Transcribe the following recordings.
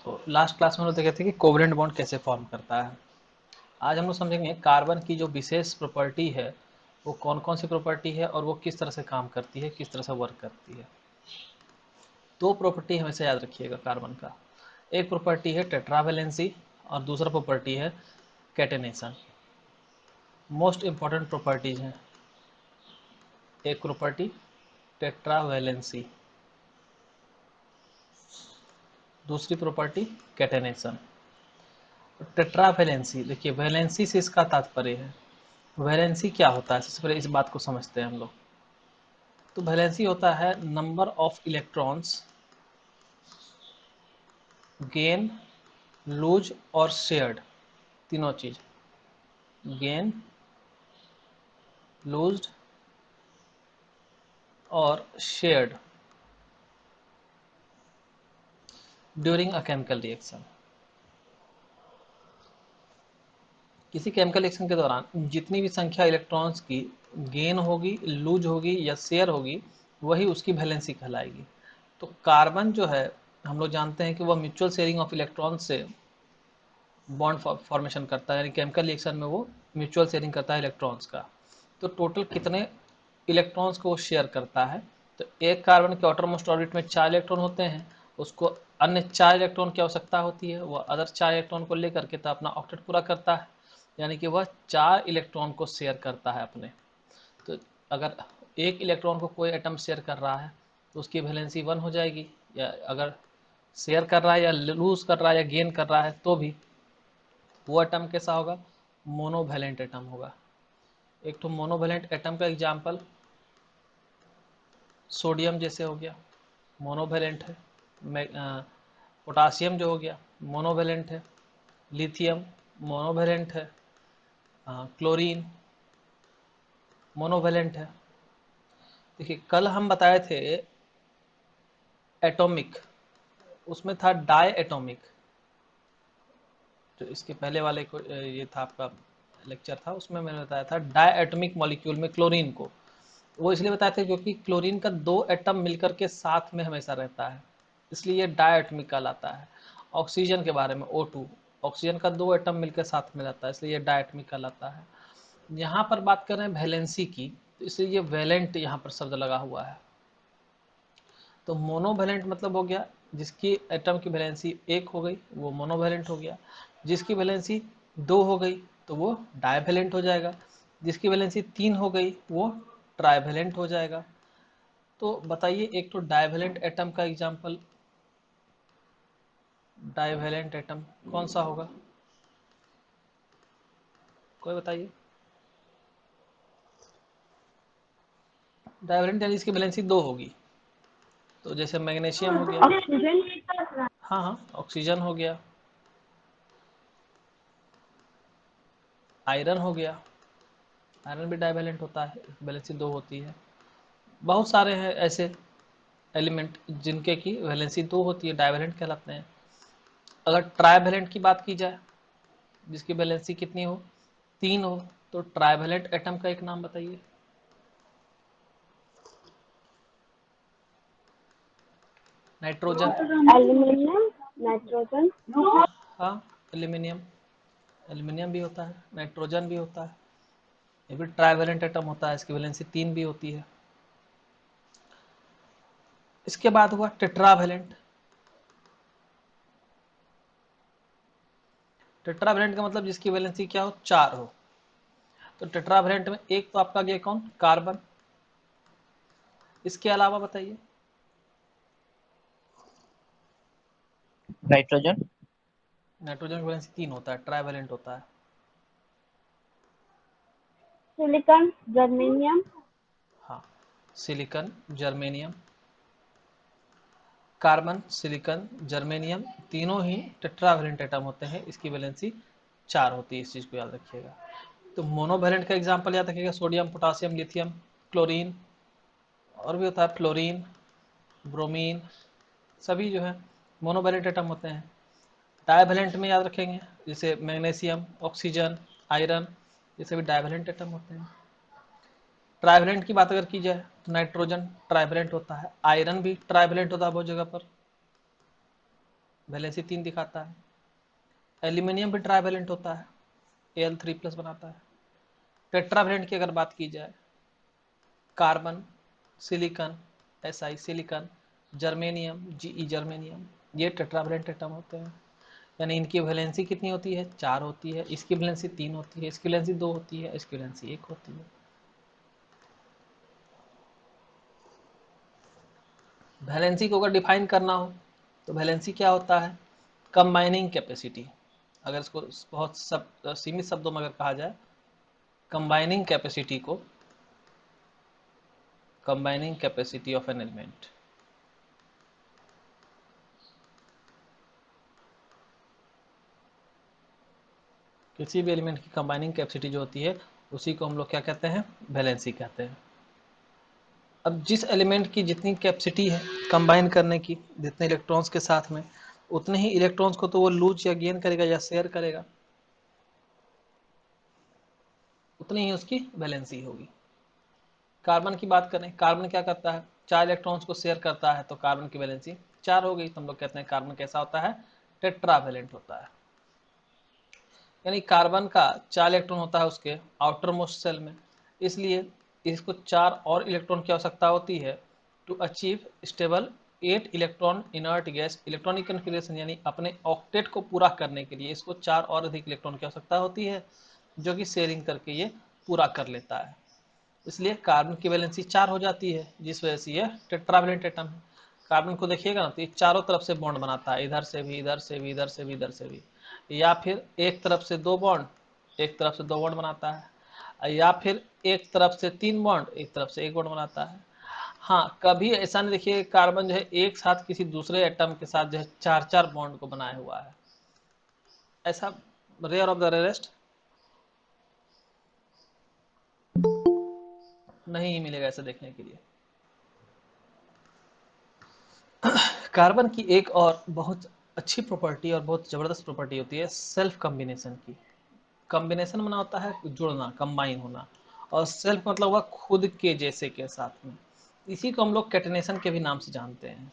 तो last class में हम लोग देखे थे कि कोवलेंट बॉन्ड कैसे फॉर्म करता है। आज हम लोग समझेंगे कार्बन की जो विशेष प्रॉपर्टी है वो कौन कौन सी प्रॉपर्टी है और वो किस तरह से काम करती है, किस तरह से वर्क करती है। दो प्रॉपर्टी हमेशा याद रखिएगा कार्बन का। एक प्रॉपर्टी है टेट्रावेलेंसी और दूसरा प्रॉपर्टी है कैटेनेशन। मोस्ट इंपॉर्टेंट प्रॉपर्टीज हैं। एक प्रॉपर्टी टेट्रावेलेंसी, दूसरी प्रॉपर्टी कैटेनेशन। टेट्रावेलेंसी, देखिए वैलेंसी से इसका तात्पर्य है। वैलेंसी क्या होता है, सबसे पहले इस बात को समझते हैं हम लोग। तो वैलेंसी होता है number of electrons gain, lose और शेयर्ड, तीनों चीज। गेन, लूज और shared during a chemical reaction. किसी केमिकल रिएक्शन के दौरान जितनी भी संख्या इलेक्ट्रॉन्स की गेन होगी, लूज होगी या शेयर होगी, वही उसकी वैलेंसी कहलाएगी। तो कार्बन जो है हम लोग जानते हैं कि वह म्यूचुअल शेयरिंग ऑफ इलेक्ट्रॉन से बॉन्ड फॉर्मेशन करता है, यानी केमिकल रिएक्शन में वो म्यूचुअल शेयरिंग करता है इलेक्ट्रॉन्स का। तो टोटल कितने इलेक्ट्रॉन्स को वो शेयर करता है? तो एक कार्बन के आउटरमोस्ट ऑर्बिट में 4 इलेक्ट्रॉन होते हैं, उसको अन्य 4 इलेक्ट्रॉन की आवश्यकता होती है, वह अदर 4 इलेक्ट्रॉन को लेकर के तो अपना ऑक्टेट पूरा करता है, यानी कि वह 4 इलेक्ट्रॉन को शेयर करता है अपने। तो अगर एक इलेक्ट्रॉन को कोई एटम शेयर कर रहा है तो उसकी वैलेंसी 1 हो जाएगी, या अगर शेयर कर रहा है या लूज कर रहा है या गेन कर रहा है तो भी वो एटम कैसा होगा? मोनोवैलेंट एटम होगा। एक तो मोनोवैलेंट एटम का एग्जाम्पल सोडियम जैसे हो गया, मोनोवैलेंट है। पोटासियम जो हो गया मोनोवैलेंट है। लिथियम मोनोवैलेंट है। क्लोरीन मोनोवैलेंट है। देखिए कल हम बताए थे एटॉमिक, उसमें था डाई एटॉमिक। जो इसके पहले वाले को ये था आपका लेक्चर था, उसमें मैंने बताया था डाई एटॉमिक मॉलिक्यूल में क्लोरीन को। वो इसलिए बताया था क्योंकि क्लोरीन का 2 एटम मिलकर के साथ में हमेशा रहता है, इसलिए ये डायटॉमिक कहलाता है। ऑक्सीजन के बारे में O2, ऑक्सीजन का 2 एटम मिलकर साथ में रहता है, इसलिए ये डायटॉमिक कहलाता है। यहाँ पर बात कर रहे हैं वैलेंसी की, तो इसलिए ये वैलेंट यहाँ पर शब्द लगा हुआ है। तो मोनोवैलेंट मतलब हो गया जिसकी एटम की वैलेंसी 1 हो गई वो मोनोवैलेंट हो गया, जिसकी वैलेंसी 2 हो गई तो वो डाइवैलेंट हो जाएगा, जिसकी वैलेंसी 3 हो गई वो ट्राइवैलेंट हो जाएगा। तो बताइए एक तो डाइवैलेंट एटम का एग्जांपल, डाइवैलेंट एटम कौन सा होगा? कोई बताइए। डाइवैलेंट यानी इसकी वैलेंसी 2 होगी, तो जैसे मैग्नीशियम हो गया। ऑक्सीजन। हाँ हाँ, ऑक्सीजन हो गया, आयरन हो गया, आयरन भी डाइवैलेंट होता है, वैलेंसी 2 होती है। बहुत सारे हैं ऐसे एलिमेंट जिनके की वैलेंसी 2 होती है, डाइवैलेंट कहलाते हैं। अगर ट्राइवैलेंट की बात की जाए जिसकी वैलेंसी कितनी हो? 3 हो, तो ट्राइवैलेंट एटम का एक नाम बताइए। नाइट्रोजन। Aluminium, nitrogen. हाँ, एल्यूमिनियम, एल्यूमिनियम भी होता है, नाइट्रोजन भी होता है, ये भी ट्राइवैलेंट एटम होता है, इसकी वैलेंसी 3 भी होती है। इसके बाद हुआ टेट्रावैलेंट। टेट्रावैलेंट का मतलब जिसकी वैलेंसी क्या हो? 4 हो। तो टेट्रावैलेंट में एक तो आपका गया कौन? कार्बन। इसके अलावा बताइए। नाइट्रोजन। नाइट्रोजन की वैलेंसी 3 होता है, ट्राइवैलेंट होता है। Silicon, germanium. हाँ, silicon, germanium, carbon, silicon, germanium तीनों ही टेट्रावैलेंट एटम होते हैं, इसकी वैलेंसी 4 होती है, इस चीज़ को याद रखिएगा। तो मोनोवैलेंट का एग्जांपल याद रखिएगा, सोडियम, पोटासियम, लिथियम, क्लोरीन, और भी होता है फ्लोरीन, ब्रोमीन, सभी जो है मोनोवैलेंट एटम होते हैं। डाइवैलेंट में याद रखेंगे जैसे मैग्नीशियम, ऑक्सीजन, आयरन, ये सभी डाइवैलेंट एटम होते हैं। ट्राइवैलेंट की बात अगर की जाए तो नाइट्रोजन ट्राइवैलेंट होता है, आयरन भी ट्राइवैलेंट होता है बहुत जगह पर, वैलेंसी 3 दिखाता है। एल्यूमिनियम भी ट्राइवेलेंट होता है, Al3+ बनाता है। टेट्रावेलेंट की अगर बात की जाए, carbon, silicon Si silicon, germanium Ge germanium, ये टेट्रावेलेंट एटम होते हैं। यानी इनकी वैलेंसी कितनी होती है? 4 होती है। इसकी वैलेंसी 3 होती है, इसकी वैलेंसी 2 होती है, इसकी वैलेंसी 1 होती है। वैलेंसी को अगर डिफाइन करना हो तो वैलेंसी क्या होता है? Combining capacity. अगर इसको बहुत सीमित शब्दों में अगर कहा जाए, combining capacity of an element. किसी भी एलिमेंट की कंबाइनिंग कैपेसिटी जो होती है उसी को हम लोग क्या कहते हैं? वैलेंसी कहते हैं। अब जिस एलिमेंट की जितनी कैपेसिटी है कंबाइन करने की, जितने इलेक्ट्रॉन्स के साथ में, उतने ही इलेक्ट्रॉन्स को तो वो लूज या गेन करेगा या शेयर करेगा, उतनी ही उसकी वैलेंसी होगी। कार्बन की बात करें, कार्बन क्या करता है? 4 इलेक्ट्रॉन्स को शेयर करता है, तो कार्बन की वैलेंसी 4 हो गई। तो हम लोग कहते हैं कार्बन कैसा होता है? टेट्रावेलेंट होता है। यानी कार्बन का 4 इलेक्ट्रॉन होता है उसके आउटर मोस्ट सेल में, इसलिए इसको 4 और इलेक्ट्रॉन की आवश्यकता होती है to achieve stable 8 electron inert gas electronic configuration. यानी अपने ऑक्टेट को पूरा करने के लिए इसको 4 और अधिक इलेक्ट्रॉन की आवश्यकता होती है, जो कि शेयरिंग करके ये पूरा कर लेता है। इसलिए कार्बन की वैलेंसी 4 हो जाती है, जिस वजह से यह टेट्रावेलेंट एटम है। कार्बन को देखिएगा ना, तो ये चारों तरफ से बॉन्ड बनाता है, इधर से भी, इधर से भी, इधर से भी, इधर से भी। या फिर एक तरफ से 2 बॉन्ड, एक तरफ से 2 बॉन्ड बनाता है, या फिर एक तरफ से 3 बॉन्ड, एक तरफ से 1 बॉन्ड बनाता है। हाँ, कभी ऐसा नहीं देखिए कार्बन जो है एक साथ किसी दूसरे एटम के साथ जो है 4-4 बॉन्ड को बनाया हुआ है, ऐसा रेयर ऑफ द रेयरेस्ट नहीं मिलेगा ऐसा देखने के लिए। कार्बन की एक और बहुत अच्छी प्रॉपर्टी और बहुत ज़बरदस्त प्रॉपर्टी होती है सेल्फ कॉम्बिनेशन की। कॉम्बिनेशन बना होता है जुड़ना, कंबाइन होना, और सेल्फ मतलब हुआ खुद के जैसे के साथ में। इसी को हम लोग कैटेनेशन के भी नाम से जानते हैं।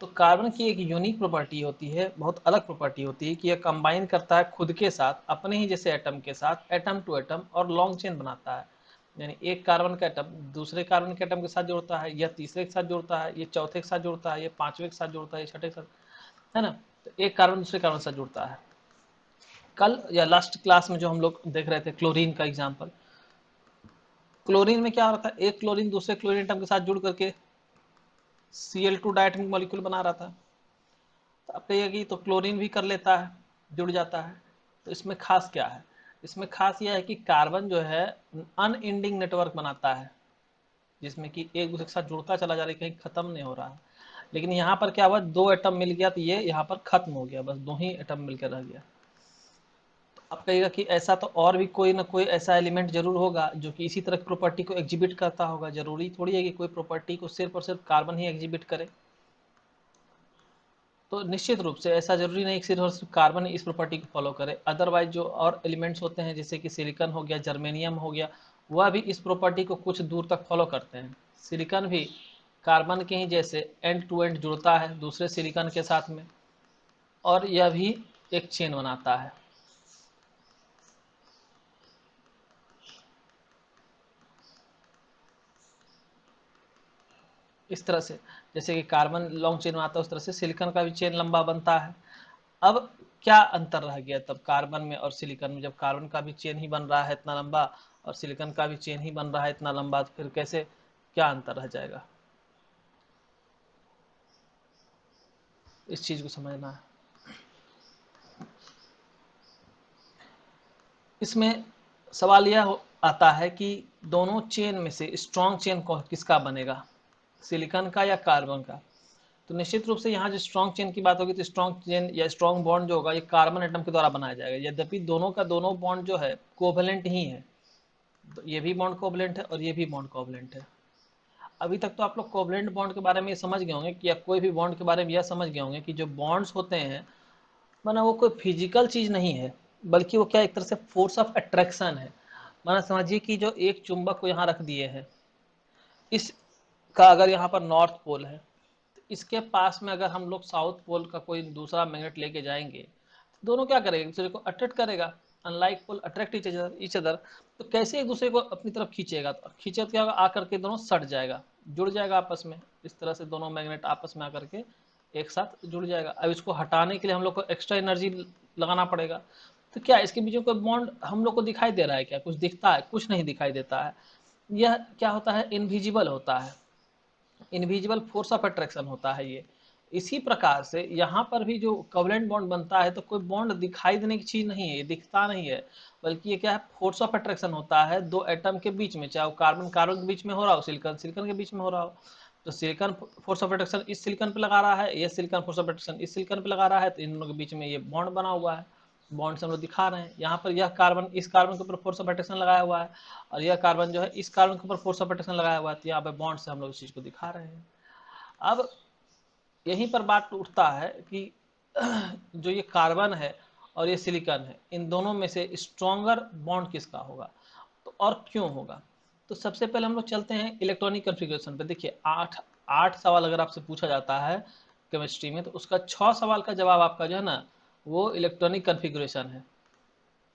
तो कार्बन की एक यूनिक प्रॉपर्टी होती है, बहुत अलग प्रॉपर्टी होती है कि यह कंबाइन करता है खुद के साथ, अपने ही जैसे एटम के साथ, एटम टू एटम, और लॉन्ग चेन बनाता है। यानी एक कार्बन का एटम दूसरे कार्बन के एटम के साथ जोड़ता है, या तीसरे के साथ जोड़ता है, ये चौथे के साथ जोड़ता है, ये पांचवें के साथ जोड़ता है, ये छठे के साथ, है ना। तो एक कार्बन दूसरे कार्बन के साथ जुड़ता है। कल या लास्ट क्लास में जो हम लोग देख रहे थे क्लोरीन का एग्जाम्पल, क्लोरीन में क्या हो रहा था? एक क्लोरीन दूसरे क्लोरीन एटम के साथ जुड़ करके Cl2 डायटोमिक मॉलिक्यूल बना रहा था। तो अब कहिए कि तो क्लोरीन भी कर लेता है, जुड़ जाता है। तो इसमें खास क्या है? इसमें खास यह है कि कार्बन जो है अनएंडिंग नेटवर्क बनाता है, जिसमें कि एक दूसरे के साथ जुड़ता चला जा रहा है, कहीं खत्म नहीं हो रहा है। लेकिन यहाँ पर क्या हुआ? 2 एटम मिल गया तो ये यहाँ पर खत्म हो गया, बस 2 ही एटम मिलकर रह गया। अब कहेगा कि ऐसा तो और भी कोई ना कोई ऐसा एलिमेंट जरूर होगा जो कि इसी तरह की प्रॉपर्टी को एग्जिबिट करता होगा। जरूरी थोड़ी है कि कोई प्रॉपर्टी को सिर्फ और सिर्फ कार्बन ही एग्जिबिट करे। तो निश्चित रूप से ऐसा जरूरी नहीं कि सिर्फ और सिर्फ कार्बन ही इस प्रॉपर्टी को फॉलो करे। अदरवाइज जो और एलिमेंट्स होते हैं जैसे कि सिलिकॉन हो गया, जर्मेनियम हो गया, वह भी इस प्रॉपर्टी को कुछ दूर तक फॉलो करते हैं। सिलिकॉन भी कार्बन के ही जैसे एंड टू एंड जुड़ता है दूसरे सिलिकॉन के साथ में, और यह भी एक चेन बनाता है। इस तरह से जैसे कि कार्बन लॉन्ग चेन बनाता है, उस तरह से सिलिकॉन का भी चेन लंबा बनता है। अब क्या अंतर रह गया तब कार्बन में और सिलिकॉन में? जब कार्बन का भी चेन ही बन रहा है इतना लंबा और सिलिकॉन का भी चेन ही बन रहा है इतना लंबा, तो फिर कैसे क्या अंतर रह जाएगा? इस चीज को समझना है। इसमें सवाल यह आता है कि दोनों चेन में से स्ट्रॉन्ग चेन किसका बनेगा, सिलिकॉन का या कार्बन का? तो निश्चित रूप से यहाँ जो स्ट्रॉन्ग चेन की बात होगी तो स्ट्रॉन्ग चेन या स्ट्रॉन्ग बॉन्ड जो होगा ये कार्बन एटम के द्वारा बनाया जाएगा। यद्यपि दोनों का दोनों बॉन्ड जो है कोवेलेंट ही है, तो ये भी बॉन्ड कोवेलेंट है और ये भी बॉन्ड कोवेलेंट है। अभी तक तो आप लोग कोवेलेंट बॉन्ड के बारे में ये समझ गए होंगे कि, या कोई भी बॉन्ड के बारे में यह समझ गए होंगे कि जो बॉन्ड्स होते हैं माना वो कोई फिजिकल चीज नहीं है, बल्कि वो क्या एक तरह से फोर्स ऑफ अट्रैक्शन है। माना समझिए कि जो एक चुंबक को यहाँ रख दिए हैं, इसका अगर यहाँ पर नॉर्थ पोल है, इसके पास में अगर हम लोग साउथ पोल का कोई दूसरा मैग्नेट लेके जाएंगे, दोनों क्या करेगा, एक दूसरे को अट्रैक्ट करेगा, unlike pole attract each other. तो कैसे एक दूसरे को अपनी तरफ खींचेगा, तो खींचे तो क्या होगा, आकर के दोनों सट जाएगा, जुड़ जाएगा आपस में। इस तरह से दोनों मैग्नेट आपस में आकर के एक साथ जुड़ जाएगा। अब इसको हटाने के लिए हम लोग को एक्स्ट्रा एनर्जी लगाना पड़ेगा। तो क्या इसके बीच में कोई बॉन्ड हम लोग को दिखाई दे रहा है क्या, कुछ दिखता है, कुछ नहीं दिखाई देता है। यह क्या होता है, इनविजिबल होता है, इनविजिबल फोर्स ऑफ अट्रैक्शन होता है ये। इसी प्रकार से यहाँ पर भी जो कोवलेंट बॉन्ड बनता है, तो कोई बॉन्ड दिखाई देने की चीज नहीं है, ये दिखता नहीं है, बल्कि ये क्या है, फोर्स ऑफ अट्रैक्शन होता है दो एटम के बीच में, चाहे वो कार्बन कार्बन के बीच में हो रहा हो, सिलिकॉन सिलिकॉन के बीच में हो रहा हो। तो सिलिकॉन फोर्स ऑफ अट्रैक्शन इस सिलिकॉन पे लगा रहा है, ये सिलिकॉन फोर्स ऑफ अट्रैक्शन इस सिलिकॉन पे लगा रहा है, तो इन दोनों के बीच में ये बॉन्ड बना हुआ है। बॉन्ड से हम लोग दिखा रहे हैं, यहाँ पर यह कार्बन इस कार्बन के ऊपर फोर्स ऑफ अट्रैक्शन लगाया हुआ है, और यह कार्बन जो है इस कार्बन के ऊपर फोर्स ऑफ अट्रैक्शन लगाया हुआ है, तो यहाँ पे बॉन्ड से हम लोग इस चीज को दिखा रहे हैं। अब यहीं पर बात उठता है कि जो ये कार्बन है और ये सिलिकॉन है, इन दोनों में से स्ट्रॉन्गर बॉन्ड किसका होगा, तो और क्यों होगा। तो सबसे पहले हम लोग चलते हैं इलेक्ट्रॉनिक कन्फिग्रेशन पे। देखिए, आठ सवाल अगर आपसे पूछा जाता है केमिस्ट्री में, तो उसका 6 सवाल का जवाब आपका जो है ना, वो इलेक्ट्रॉनिक कन्फिग्रेशन है।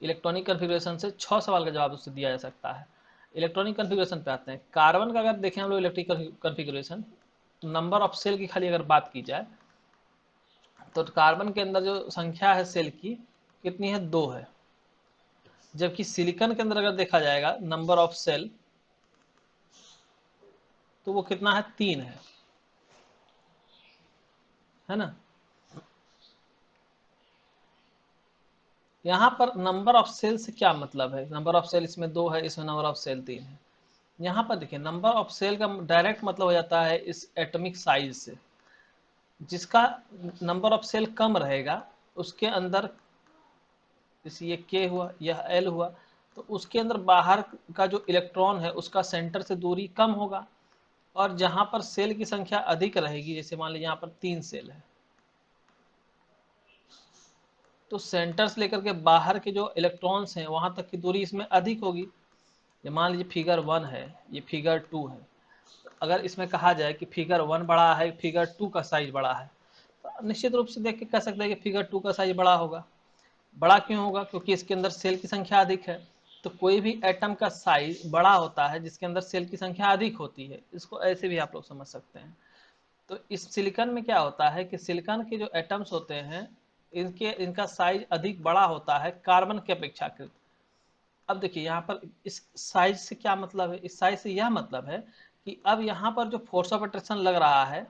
इलेक्ट्रॉनिक कन्फिग्रेशन से 6 सवाल का जवाब उससे दिया जा सकता है। इलेक्ट्रॉनिक कन्फिग्रेशन पे आते हैं। कार्बन का अगर देखें हम लोग इलेक्ट्रिक कन्फिग्रेशन, तो नंबर ऑफ सेल की खाली अगर बात की जाए, तो कार्बन के अंदर जो संख्या है सेल की कितनी है, 2 है। जबकि सिलिकॉन के अंदर अगर देखा जाएगा नंबर ऑफ सेल, तो वो कितना है, 3 है ना। यहाँ पर नंबर ऑफ सेल से क्या मतलब है, नंबर ऑफ सेल इसमें 2 है, इसमें नंबर ऑफ सेल 3 है। यहाँ पर देखिए, नंबर ऑफ सेल का डायरेक्ट मतलब हो जाता है इस एटॉमिक साइज से। जिसका नंबर ऑफ सेल कम रहेगा उसके अंदर, जैसे ये K हुआ, यह L हुआ, तो उसके अंदर बाहर का जो इलेक्ट्रॉन है उसका सेंटर से दूरी कम होगा। और जहां पर सेल की संख्या अधिक रहेगी, जैसे मान लीजिए यहाँ पर 3 सेल है, तो सेंटर से लेकर के बाहर के जो इलेक्ट्रॉन्स हैं वहां तक की दूरी इसमें अधिक होगी। ये मान लीजिए फिगर 1 है, ये फिगर 2 है। अगर इसमें कहा जाए कि फिगर 1 बड़ा है, फिगर 2 का साइज बड़ा है, तो निश्चित रूप से देख के कह सकते हैं कि फिगर 2 का साइज बड़ा होगा। बड़ा क्यों होगा, क्योंकि इसके अंदर सेल की संख्या अधिक है। तो कोई भी एटम का साइज बड़ा होता है जिसके अंदर सेल की संख्या अधिक होती है, इसको ऐसे भी आप लोग समझ सकते हैं। तो इस सिलिकॉन में क्या होता है कि सिलिकॉन के जो एटम्स होते हैं, इनका साइज अधिक बड़ा होता है कार्बन के अपेक्षाकृत। अब देखिए यहाँ पर इस साइज से क्या मतलब है, इस साइज से यह मतलब है कि अब यहाँ पर जो फोर्स ऑफ अट्रैक्शन लग रहा है,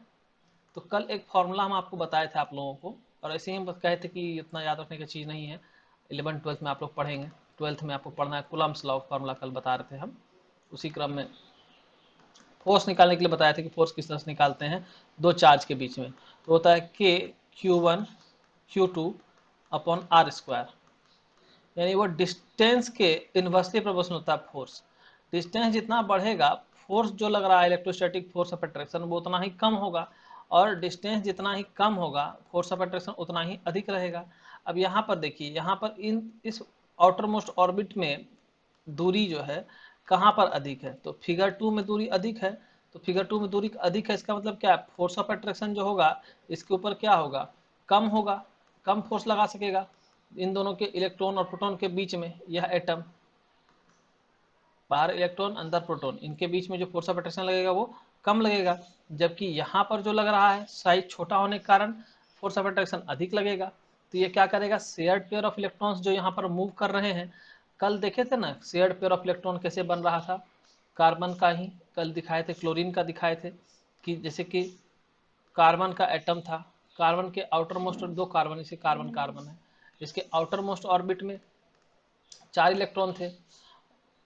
तो कल एक फॉर्मूला हम आपको बताए थे आप लोगों को, और ऐसे ही हम कहे थे कि इतना याद रखने की चीज़ नहीं है, 11th-12th में आप लोग पढ़ेंगे। 12th में आपको पढ़ना है कूलम्ब्स लॉ फॉर्मूला, कल बता रहे थे हम। उसी क्रम में फोर्स निकालने के लिए बताया था कि फोर्स किस तरह से निकालते हैं दो चार्ज के बीच में। तो होता है Q1 Q2/R², यानी वो डिस्टेंस के इन्वर्सली प्रोपोर्शनल होता है फोर्स। डिस्टेंस जितना बढ़ेगा, फोर्स जो लग रहा है इलेक्ट्रोस्टैटिक फोर्स ऑफ अट्रैक्शन, वो उतना ही कम होगा, और डिस्टेंस जितना ही कम होगा फोर्स ऑफ अट्रैक्शन उतना ही अधिक रहेगा। अब यहाँ पर देखिए, यहाँ पर इस आउटर मोस्ट ऑर्बिट में दूरी जो है कहाँ पर अधिक है, तो फिगर 2 में दूरी अधिक है। तो फिगर 2 में दूरी अधिक है, इसका मतलब क्या है, फोर्स ऑफ अट्रैक्शन जो होगा इसके ऊपर क्या होगा, कम होगा, कम फोर्स लगा सकेगा इन दोनों के इलेक्ट्रॉन और प्रोटॉन के बीच में। यह एटम, बाहर इलेक्ट्रॉन अंदर प्रोटॉन, इनके बीच में जो फोर्स ऑफ अट्रैक्शन लगेगा वो कम लगेगा। जबकि यहाँ पर जो लग रहा है साइज छोटा होने के कारण फोर्स ऑफ अट्रैक्शन अधिक लगेगा। तो ये क्या करेगा, शेयर्ड पेयर ऑफ इलेक्ट्रॉन्स जो यहाँ पर मूव कर रहे हैं, कल देखे थे ना शेयर्ड पेयर ऑफ इलेक्ट्रॉन कैसे बन रहा था, कार्बन का ही कल दिखाए थे, क्लोरीन का दिखाए थे, कि जैसे कि कार्बन का एटम था, कार्बन के आउटर मोस्ट, दो कार्बन, इसे कार्बन कार्बन है, इसके आउटर मोस्ट ऑर्बिट में 4 इलेक्ट्रॉन थे,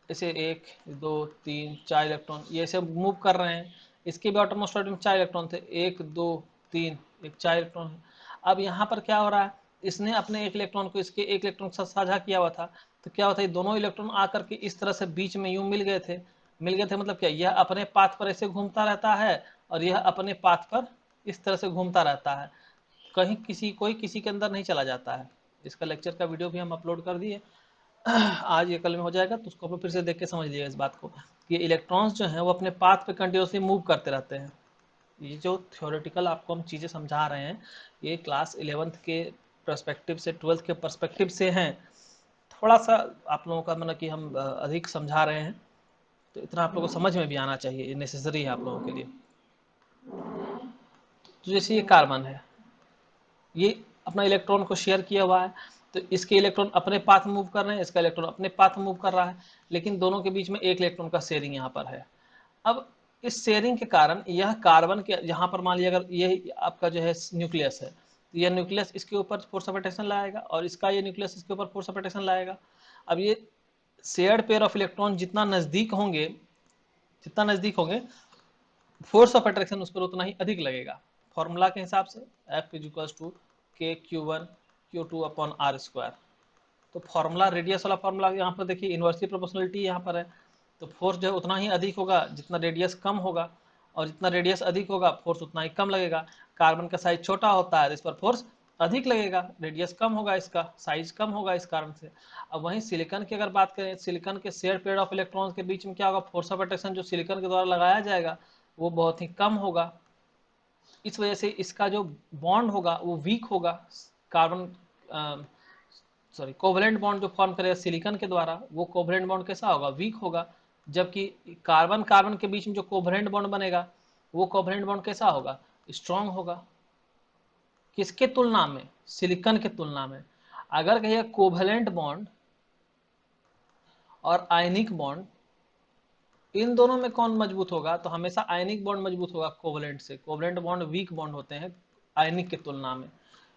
इसे 1 2 3 4 इलेक्ट्रॉन ये ऐसे मूव कर रहे हैं। इसके भी आउटर मोस्ट ऑर्बिट में 4 इलेक्ट्रॉन थे, 1 2 3, एक 4 इलेक्ट्रॉन है। अब यहाँ पर क्या हो रहा है, इसने अपने एक इलेक्ट्रॉन को इसके एक इलेक्ट्रॉन के साथ साझा किया हुआ था, तो क्या होता है, दोनों इलेक्ट्रॉन आकर के इस तरह से बीच में यूं मिल गए थे। मिल गए थे मतलब क्या, यह अपने पाथ पर ऐसे घूमता रहता है और यह अपने पाथ पर इस तरह से घूमता रहता है, कहीं कोई किसी के अंदर नहीं चला जाता है। इसका लेक्चर का वीडियो भी हम अपलोड कर दिए, आज या कल में हो जाएगा, तो उसको फिर से देख के समझ लीजिएगा इस बात को कि इलेक्ट्रॉन्स जो हैं वो अपने पाथ पे कंटिन्यूसली मूव करते रहते हैं। ये जो थ्योरेटिकल आपको हम चीज़ें समझा रहे हैं ये क्लास 11th के पर्सपेक्टिव से 12th के पर्सपेक्टिव से हैं, थोड़ा सा आप लोगों का मतलब कि हम अधिक समझा रहे हैं, तो इतना आप लोगों को समझ में भी आना चाहिए, ये नेसेसरी है आप लोगों के लिए। तो जैसे ये कार्बन है, ये अपना इलेक्ट्रॉन को शेयर किया हुआ है, तो इसके इलेक्ट्रॉन अपने पाथ मूव कर रहे हैं, इसका इलेक्ट्रॉन अपने पाथ मूव कर रहा है, लेकिन दोनों के बीच में एक इलेक्ट्रॉन का शेयरिंग यहाँ पर है। अब इस शेयरिंग के कारण यह कार्बन के यहाँ पर मान लिया अगर ये आपका जो है न्यूक्लियस है, तो यह न्यूक्लियस इसके ऊपर फोर्स ऑफ अट्रैक्शन लाएगा और इसका ये न्यूक्लियस इसके ऊपर फोर्स ऑफ अट्रैक्शन लाएगा। अब ये शेयर्ड पेयर ऑफ इलेक्ट्रॉन जितना नज़दीक होंगे फोर्स ऑफ अट्रैक्शन उस पर उतना ही अधिक लगेगा। फॉर्मूला के हिसाब से F = KQ1Q2/r²। तो फॉर्मूला रेडियस वाला फॉर्मूला यहाँ पर देखिए, इन्वर्सली प्रोपोर्शनलिटी यहाँ पर है, तो फोर्स जो है उतना ही अधिक होगा जितना रेडियस कम होगा, और जितना रेडियस अधिक होगा फोर्स उतना ही कम लगेगा। कार्बन का साइज छोटा होता है, इस पर फोर्स अधिक लगेगा, रेडियस कम होगा, इसका साइज कम होगा इस कारण से। अब वहीं सिलिकॉन की अगर बात करें, सिलिकॉन के शेयर पेयर ऑफ इलेक्ट्रॉन्स के बीच में क्या होगा, फोर्स ऑफ अट्रैक्शन जो सिलिकॉन के द्वारा लगाया जाएगा वो बहुत ही कम होगा। इस वजह से इसका जो बॉन्ड होगा वो वीक होगा। कार्बन कोवलेंट बॉन्ड जो फॉर्म करेगा सिलिकॉन के द्वारा, वो कोवलेंट बॉन्ड कैसा होगा, वीक होगा। जबकि कार्बन कार्बन के बीच में जो कोवलेंट बॉन्ड बनेगा वो कोवलेंट बॉन्ड कैसा होगा, स्ट्रॉन्ग होगा। किसके तुलना में, सिलिकॉन के तुलना में। अगर कहिए कोवलेंट बॉन्ड और आयनिक बॉन्ड, इन दोनों में कौन मजबूत होगा, तो हमेशा आयनिक बॉन्ड मजबूत होगा कोवलेंट से। कोवलेंट बॉन्ड वीक बॉन्ड होते हैं आयनिक के तुलना में।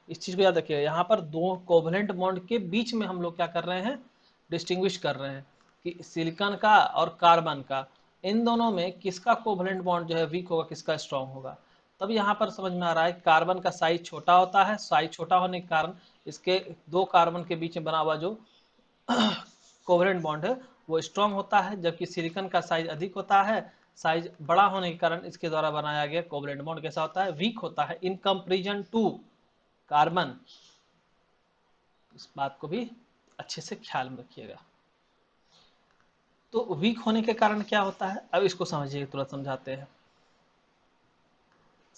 इस चीज को याद रखिए, यहाँ पर दो कोवलेंट बॉन्ड के बीच में हम लोग क्या कर रहे हैं, डिस्टिंग्विश कर रहे हैं कि सिलिकॉन का और कार्बन का, इन दोनों में किसका कोवलेंट बॉन्ड जो है वीक होगा, किसका स्ट्रॉन्ग होगा। तब यहाँ पर समझ में आ रहा है कार्बन का साइज छोटा होता है, साइज छोटा होने के कारण इसके दो कार्बन के बीच में बना हुआ जो कोवलेंट बॉन्ड है वो स्ट्रॉन्ग होता है, जबकि सिलिकॉन का साइज अधिक होता है, साइज बड़ा होने के कारण इसके द्वारा बनाया गया कोवलेंट बॉन्ड कैसा होता है, वीक होता है इन कंपेरिजन टू कार्बन। इस बात को भी अच्छे से ख्याल में रखिएगा। तो वीक होने के कारण क्या होता है, अब इसको समझिए, तुरंत समझाते हैं।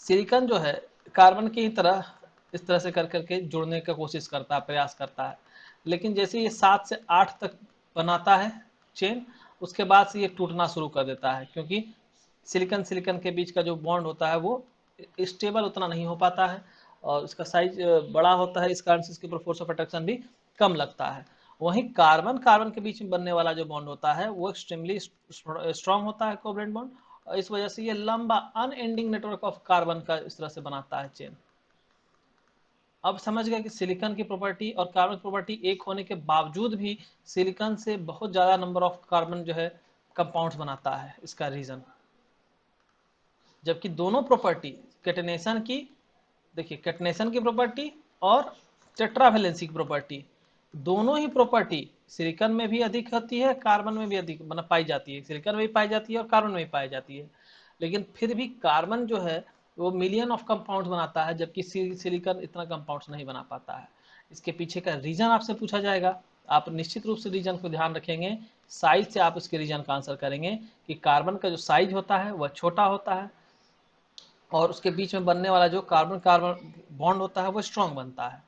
सिलिकॉन जो है कार्बन की तरह इस तरह से कर करके जुड़ने का कोशिश करता है, प्रयास करता है, लेकिन जैसे ये 7 से 8 तक बनाता है चेन, उसके बाद से ये टूटना शुरू कर देता है, क्योंकि सिलिकॉन सिलिकॉन के बीच का जो बॉन्ड होता है वो स्टेबल उतना नहीं हो पाता है और इसका साइज बड़ा होता है, इस कारण से इसके ऊपर फोर्स ऑफ अट्रैक्शन भी कम लगता है। वहीं कार्बन कार्बन के बीच में बनने वाला जो बॉन्ड होता है वो एक्सट्रीमली स्ट्रॉन्ग होता है कोवलेंट बॉन्ड, और इस वजह से ये लंबा अनएंडिंग नेटवर्क ऑफ कार्बन का इस तरह से बनाता है चेन। अब समझ गए कि सिलिकॉन की प्रॉपर्टी और कार्बन की प्रॉपर्टी एक होने के बावजूद भी सिलिकॉन से बहुत ज्यादा नंबर ऑफ कार्बन जो है कंपाउंड्स बनाता है, इसका रीजन। जबकि दोनों प्रॉपर्टी कैटेनेशन की, देखिए कैटेनेशन की प्रॉपर्टी और टेट्रावैलेंसी की प्रॉपर्टी, दोनों ही प्रॉपर्टी सिलिकॉन में भी अधिक होती है, कार्बन में भी अधिक मतलब पाई जाती है, सिलिकॉन में भी पाई जाती है और कार्बन में भी पाई जाती है। लेकिन फिर भी कार्बन जो है वो मिलियन ऑफ कंपाउंड्स बनाता है, जबकि सिलिकॉन इतना कंपाउंड्स नहीं बना पाता है। इसके पीछे का रीजन आपसे पूछा जाएगा, आप निश्चित रूप से रीजन को ध्यान रखेंगे, साइज से आप इसके रीजन का आंसर करेंगे कि कार्बन का जो साइज होता है वह छोटा होता है और उसके बीच में बनने वाला जो कार्बन कार्बन बॉन्ड होता है वो स्ट्रॉन्ग बनता है।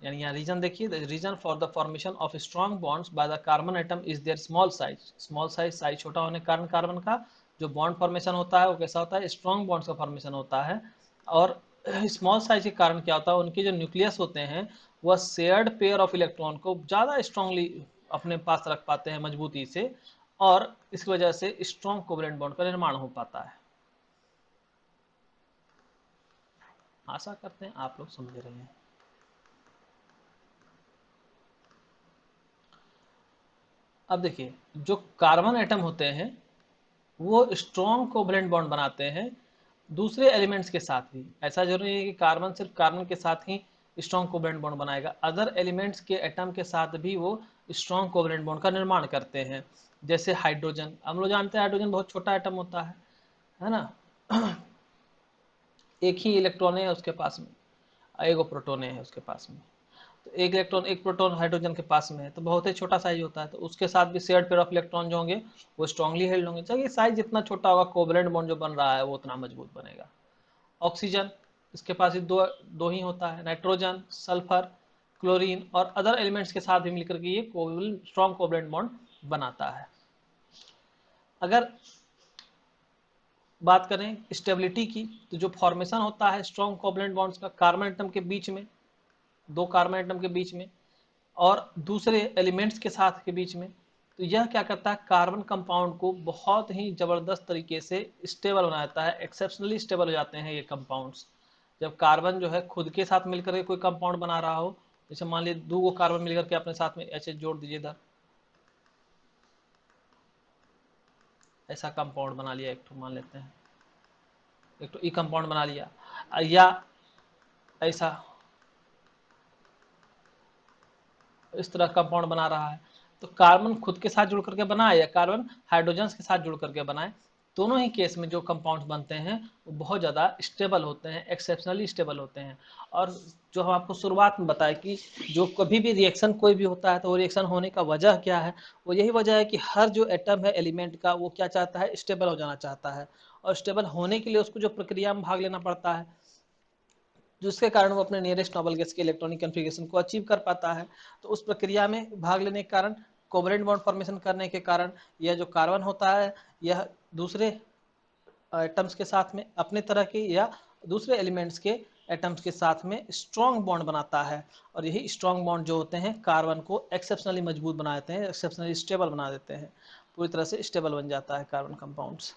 यानी यहाँ रीजन देखिए, the reason for the formation of strong bonds by the carbon atom is their small size. Small size छोटा होने के कारण कार्बन का जो बॉन्ड फॉर्मेशन होता है वो कैसा होता है, स्ट्रॉन्ग बॉन्ड्स का फॉर्मेशन होता है। और स्मॉल साइज के कारण क्या होता है, उनके जो न्यूक्लियस होते हैं वह शेयर्ड पेयर ऑफ इलेक्ट्रॉन को ज़्यादा स्ट्रांगली अपने पास रख पाते हैं मजबूती से, और इसकी वजह से स्ट्रॉन्ग कोवलेंट बॉन्ड का निर्माण हो पाता है। आशा करते हैं आप लोग समझ रहे हैं। अब देखिए, जो कार्बन एटम होते हैं वो स्ट्रॉन्ग कोवलेंट बॉन्ड बनाते हैं दूसरे एलिमेंट्स के साथ भी। ऐसा जरूरी नहीं है कि कार्बन सिर्फ कार्बन के साथ ही स्ट्रॉन्ग कोवलेंट बॉन्ड बनाएगा, अदर एलिमेंट्स के एटम के साथ भी वो स्ट्रॉन्ग कोवलेंट बॉन्ड का निर्माण करते हैं। जैसे हाइड्रोजन, हम लोग जानते हैं हाइड्रोजन बहुत छोटा एटम होता है ना एक ही इलेक्ट्रॉन है उसके पास में, एक प्रोटॉन है उसके पास में, तो एक इलेक्ट्रॉन एक प्रोटॉन हाइड्रोजन के पास में है, तो बहुत ही छोटा साइज होता है, तो उसके साथ भी शेयर्ड पेयर ऑफ इलेक्ट्रॉन जो होंगे वो स्ट्रांगली हेल्ड होंगे। चाहिए साइज जितना छोटा होगा कोवलेंट बॉन्ड जो बन रहा है वो उतना मजबूत बनेगा। ऑक्सीजन, इसके पास ही दो ही होता है, नाइट्रोजन, सल्फर, क्लोरीन और अदर एलिमेंट्स के साथ भी मिलकर के ये स्ट्रॉन्ग कोवलेंट बॉन्ड बनाता है। अगर बात करें स्टेबिलिटी की, तो जो फॉर्मेशन होता है स्ट्रॉन्ग कोवलेंट बॉन्ड्स का कार्बन एटम के बीच में, दो कार्बन एटम के बीच में और दूसरे एलिमेंट्स के साथ के बीच में, तो यह क्या करता है, कार्बन कंपाउंड को बहुत ही जबरदस्त तरीके से स्टेबल बनाता है, एक्सेप्शनली स्टेबल हो जाते हैं ये कंपाउंड्स। जब कार्बन जो है खुद के साथ मिलकर के कोई कंपाउंड बना रहा हो, जैसे मान लीजिए दो कार्बन मिलकर के अपने साथ में ऐसे जोड़ दीजिए इधर, ऐसा कंपाउंड बना लिया, एक तो मान लेते हैं एक तो ई कंपाउंड बना लिया, या ऐसा इस तरह कंपाउंड बना रहा है, तो कार्बन खुद के साथ जुड़ करके बनाए या कार्बन हाइड्रोजन के साथ जुड़ करके बनाए, दोनों ही केस में जो कंपाउंड्स बनते हैं वो बहुत ज़्यादा स्टेबल होते हैं, एक्सेप्शनली स्टेबल होते हैं। और जो हम आपको शुरुआत में बताया कि जो कभी भी रिएक्शन कोई भी होता है तो वो रिएक्शन होने का वजह क्या है, वो यही वजह है कि हर जो एटम है एलिमेंट का वो क्या चाहता है, स्टेबल हो जाना चाहता है, और स्टेबल होने के लिए उसको जो प्रक्रिया में भाग लेना पड़ता है, जिसके कारण वो अपने नियरेस्ट नोबल गैस के इलेक्ट्रॉनिक कन्फिगरेशन को अचीव कर पाता है। तो उस प्रक्रिया में भाग लेने के कारण, कोवलेंट बॉन्ड फॉर्मेशन करने के कारण, यह जो कार्बन होता है यह दूसरे एटम्स के साथ में अपने तरह के या दूसरे एलिमेंट्स के एटम्स के साथ में स्ट्रॉन्ग बॉन्ड बनाता है, और यही स्ट्रॉन्ग बॉन्ड जो होते हैं कार्बन को एक्सेप्शनली मजबूत बना देते हैं, एक्सेप्शनली स्टेबल बना देते हैं, पूरी तरह से स्टेबल बन जाता है कार्बन कंपाउंड्स।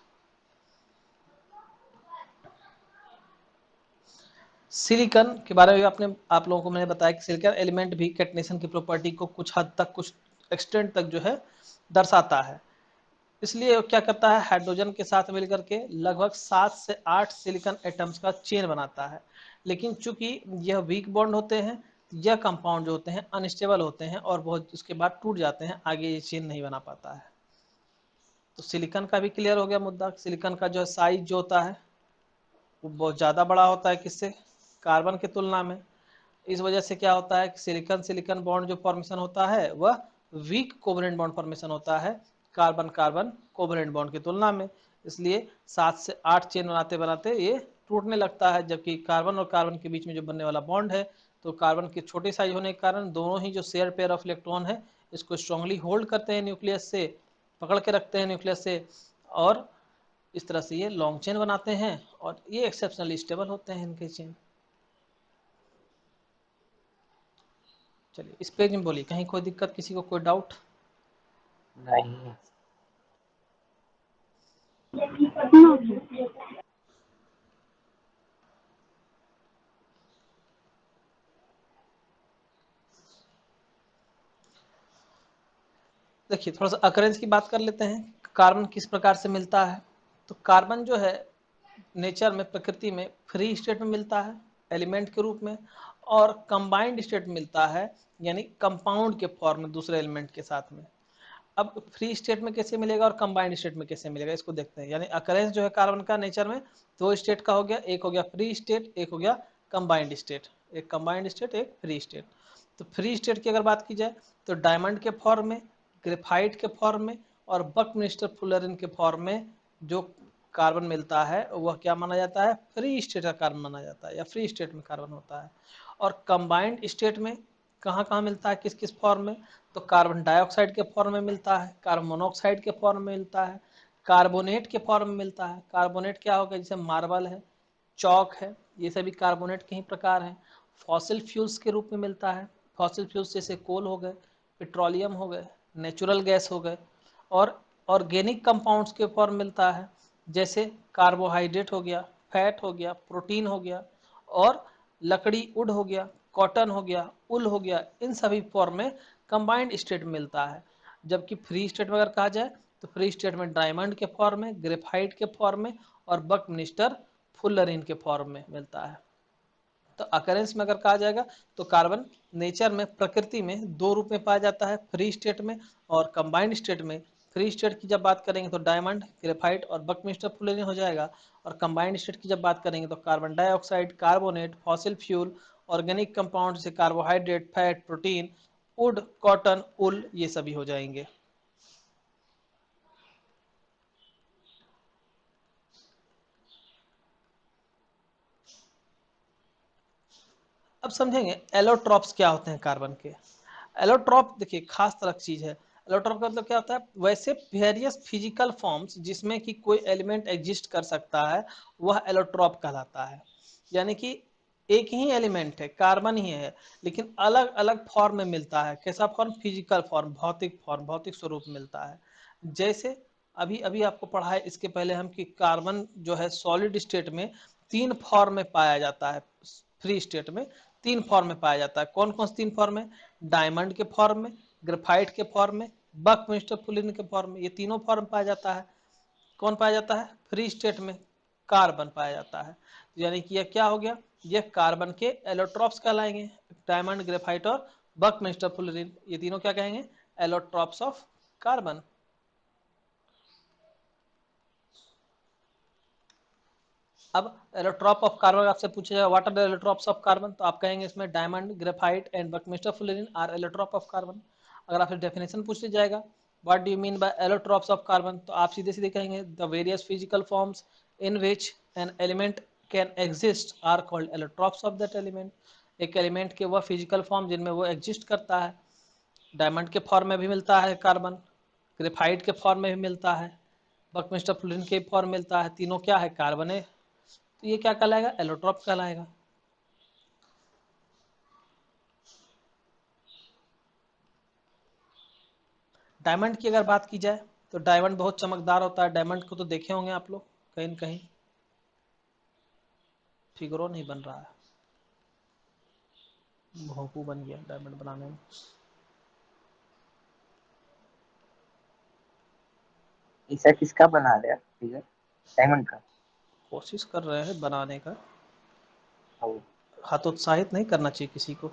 सिलिकॉन के बारे में आपने आप लोगों को मैंने बताया कि सिलिकॉन एलिमेंट भी कैटनेशन की प्रॉपर्टी को कुछ हद तक, कुछ एक्सटेंट तक जो है दर्शाता है। इसलिए वो क्या करता है, हाइड्रोजन के साथ मिलकर के लगभग 7 से 8 सिलिकॉन एटम्स का चेन बनाता है। लेकिन चूंकि यह वीक बॉन्ड होते हैं, यह कंपाउंड जो होते हैं अनस्टेबल होते हैं और बहुत उसके बाद टूट जाते हैं, आगे ये चेन नहीं बना पाता है। तो सिलिकॉन का भी क्लियर हो गया मुद्दा। सिलिकॉन का जो साइज जो होता है वो बहुत ज़्यादा बड़ा होता है किससे, कार्बन की तुलना में। इस वजह से क्या होता है कि सिलिकॉन सिलिकॉन बॉन्ड जो फॉर्मेशन होता है वह वीक कोवलेंट बॉन्ड फॉर्मेशन होता है कार्बन कार्बन कोवलेंट बॉन्ड की तुलना में। इसलिए 7 से 8 चेन बनाते बनाते ये टूटने लगता है, जबकि कार्बन और कार्बन के बीच में जो बनने वाला बॉन्ड है, तो कार्बन के छोटे साइज होने के कारण दोनों ही जो शेयर पेयर ऑफ इलेक्ट्रॉन है इसको स्ट्रांगली होल्ड करते हैं न्यूक्लियस से, पकड़ के रखते हैं न्यूक्लियस से, और इस तरह से ये लॉन्ग चेन बनाते हैं और ये एक्सेप्शनली स्टेबल होते हैं इनके चेन। चलिए इस पेज में बोलिए, कहीं कोई दिक्कत, किसी को कोई डाउट? नहीं। देखिए थोड़ा सा अकरेंस की बात कर लेते हैं, कार्बन किस प्रकार से मिलता है। तो कार्बन जो है नेचर में, प्रकृति में फ्री स्टेट में मिलता है एलिमेंट के रूप में, और कंबाइंड स्टेट में मिलता है यानी कंपाउंड के फॉर्म में दूसरे एलिमेंट के साथ में। अब फ्री स्टेट में कैसे मिलेगा और कंबाइंड स्टेट में कैसे मिलेगा, इसको देखते हैं। यानी अकरेंस जो है कार्बन का नेचर में दो स्टेट का हो गया, एक हो गया फ्री स्टेट, एक हो गया कंबाइंड स्टेट, एक कंबाइंड स्टेट एक फ्री स्टेट। तो फ्री स्टेट की अगर बात की जाए तो डायमंड के फॉर्म में, ग्रेफाइट के फॉर्म में और बकमिस्टर फुलरिन के फॉर्म में जो कार्बन मिलता है वह क्या माना जाता है, फ्री स्टेट का कार्बन माना जाता है या फ्री स्टेट में कार्बन होता है। और कंबाइंड स्टेट में कहाँ कहाँ मिलता है, किस किस फॉर्म में, तो कार्बन डाइऑक्साइड के फॉर्म में मिलता है, कार्बन मोनोऑक्साइड के फॉर्म में मिलता है, कार्बोनेट के फॉर्म में मिलता है। कार्बोनेट क्या होगा, जैसे मार्बल है, चौक है, ये सभी कार्बोनेट के ही प्रकार हैं। फॉसिल फ्यूल्स के रूप में मिलता है, फॉसिल फ्यूल्स जैसे कोल हो गए, पेट्रोलियम हो गए, नेचुरल गैस हो गए। और ऑर्गेनिक कंपाउंड्स के फॉर्म मिलता है, जैसे कार्बोहाइड्रेट हो गया, फैट हो गया, प्रोटीन हो गया, और लकड़ी वुड हो गया, कॉटन हो गया, उल हो गया, इन सभी फॉर्म में कंबाइंड स्टेट मिलता है। जबकि फ्री स्टेट में अगर कहा जाए तो फ्री स्टेट में डायमंड के फॉर्म में, ग्रेफाइट के फॉर्म में और बकमिस्टर फुलरिन के फॉर्म में मिलता है। तो अकरेंस में अगर कहा जाएगा तो कार्बन नेचर में, प्रकृति में दो रूप में पाया जाता है, फ्री स्टेट में और कंबाइंड स्टेट में। फ्री स्टेट की जब बात करेंगे तो डायमंड, ग्रेफाइट और बकमिस्टर फुलरिन हो जाएगा, और कंबाइंड स्टेट की जब बात करेंगे तो carbon dioxide, carbonate, fossil fuel, organic compound जैसे carbohydrate, fat, protein, wood, cotton, wool, ये सभी हो जाएंगे। अब समझेंगे एलोट्रॉप्स क्या होते हैं कार्बन के। एलोट्रॉप देखिए खास तरह की चीज है। एलोट्रॉप का मतलब क्या होता है, वैसे वेरियस फिजिकल फॉर्म्स जिसमें कि कोई एलिमेंट एग्जिस्ट कर सकता है वह एलोट्रॉप कहलाता है। यानी कि एक ही एलिमेंट है, कार्बन ही है, लेकिन अलग अलग फॉर्म में मिलता है। कैसा फॉर्म, फिजिकल फॉर्म, भौतिक स्वरूप मिलता है। जैसे अभी अभी आपको पढ़ा है इसके पहले हम कि कार्बन जो है सॉलिड स्टेट में 3 फॉर्म में पाया जाता है, फ्री स्टेट में 3 फॉर्म में पाया जाता है। कौन कौन से 3 फॉर्म में, डायमंड के फॉर्म में, ग्रेफाइट के फॉर्म में, बकमिस्टर फुलिन के फॉर्म में। ये तीनों फॉर्म पाया जाता है। कौन पाया जाता है, फ्री स्टेट में कार्बन पाया जाता है। यानी कि यह क्या हो गया, यह कार्बन के एलोट्रॉप्स कहलाएंगे। डायमंड, ग्रेफाइट और बकमिस्टर फुलिन, ये तीनों क्या कहेंगे, एलोट्रॉप्स ऑफ कार्बन। अब एलोट्रॉप ऑफ कार्बन आपसे पूछा जाएगा what are the allotropes of carbon, तो आप कहेंगे इसमें diamond, graphite and buckminster fullerene are allotrope of carbon. अगर आपसे डेफिनेशन पूछ लिया जाएगा what do you mean by allotropes of carbon, तो आप सीधे सीधे कहेंगे the various physical forms in which an element can exist are called allotropes of that element. एक एलिमेंट के वह फिजिकल फॉर्म जिनमें वो एग्जिस्ट करता है। डायमंड के फॉर्म में भी मिलता है कार्बन, ग्रेफाइट के फॉर्म में भी मिलता है, बकमिस्टर फुलरिन के फॉर्म मिलता है। तीनों क्या है, कार्बन है। तो ये क्या कहलाएगा, एलोट्रॉप कहलाएगा। डायमंड की अगर बात की जाए तो डायमंड बहुत चमकदार होता है। डायमंड को तो देखे होंगे आप लोग कहीं न कहीं, फिगरो नहीं बन रहा है, भोंपू बन गया डायमंड बनाने में। ऐसा किसका बना रहे हैं फिगर, डायमंड का? कोशिश कर रहे हैं बनाने का, ओ, हतोत्साहित नहीं करना चाहिए किसी को।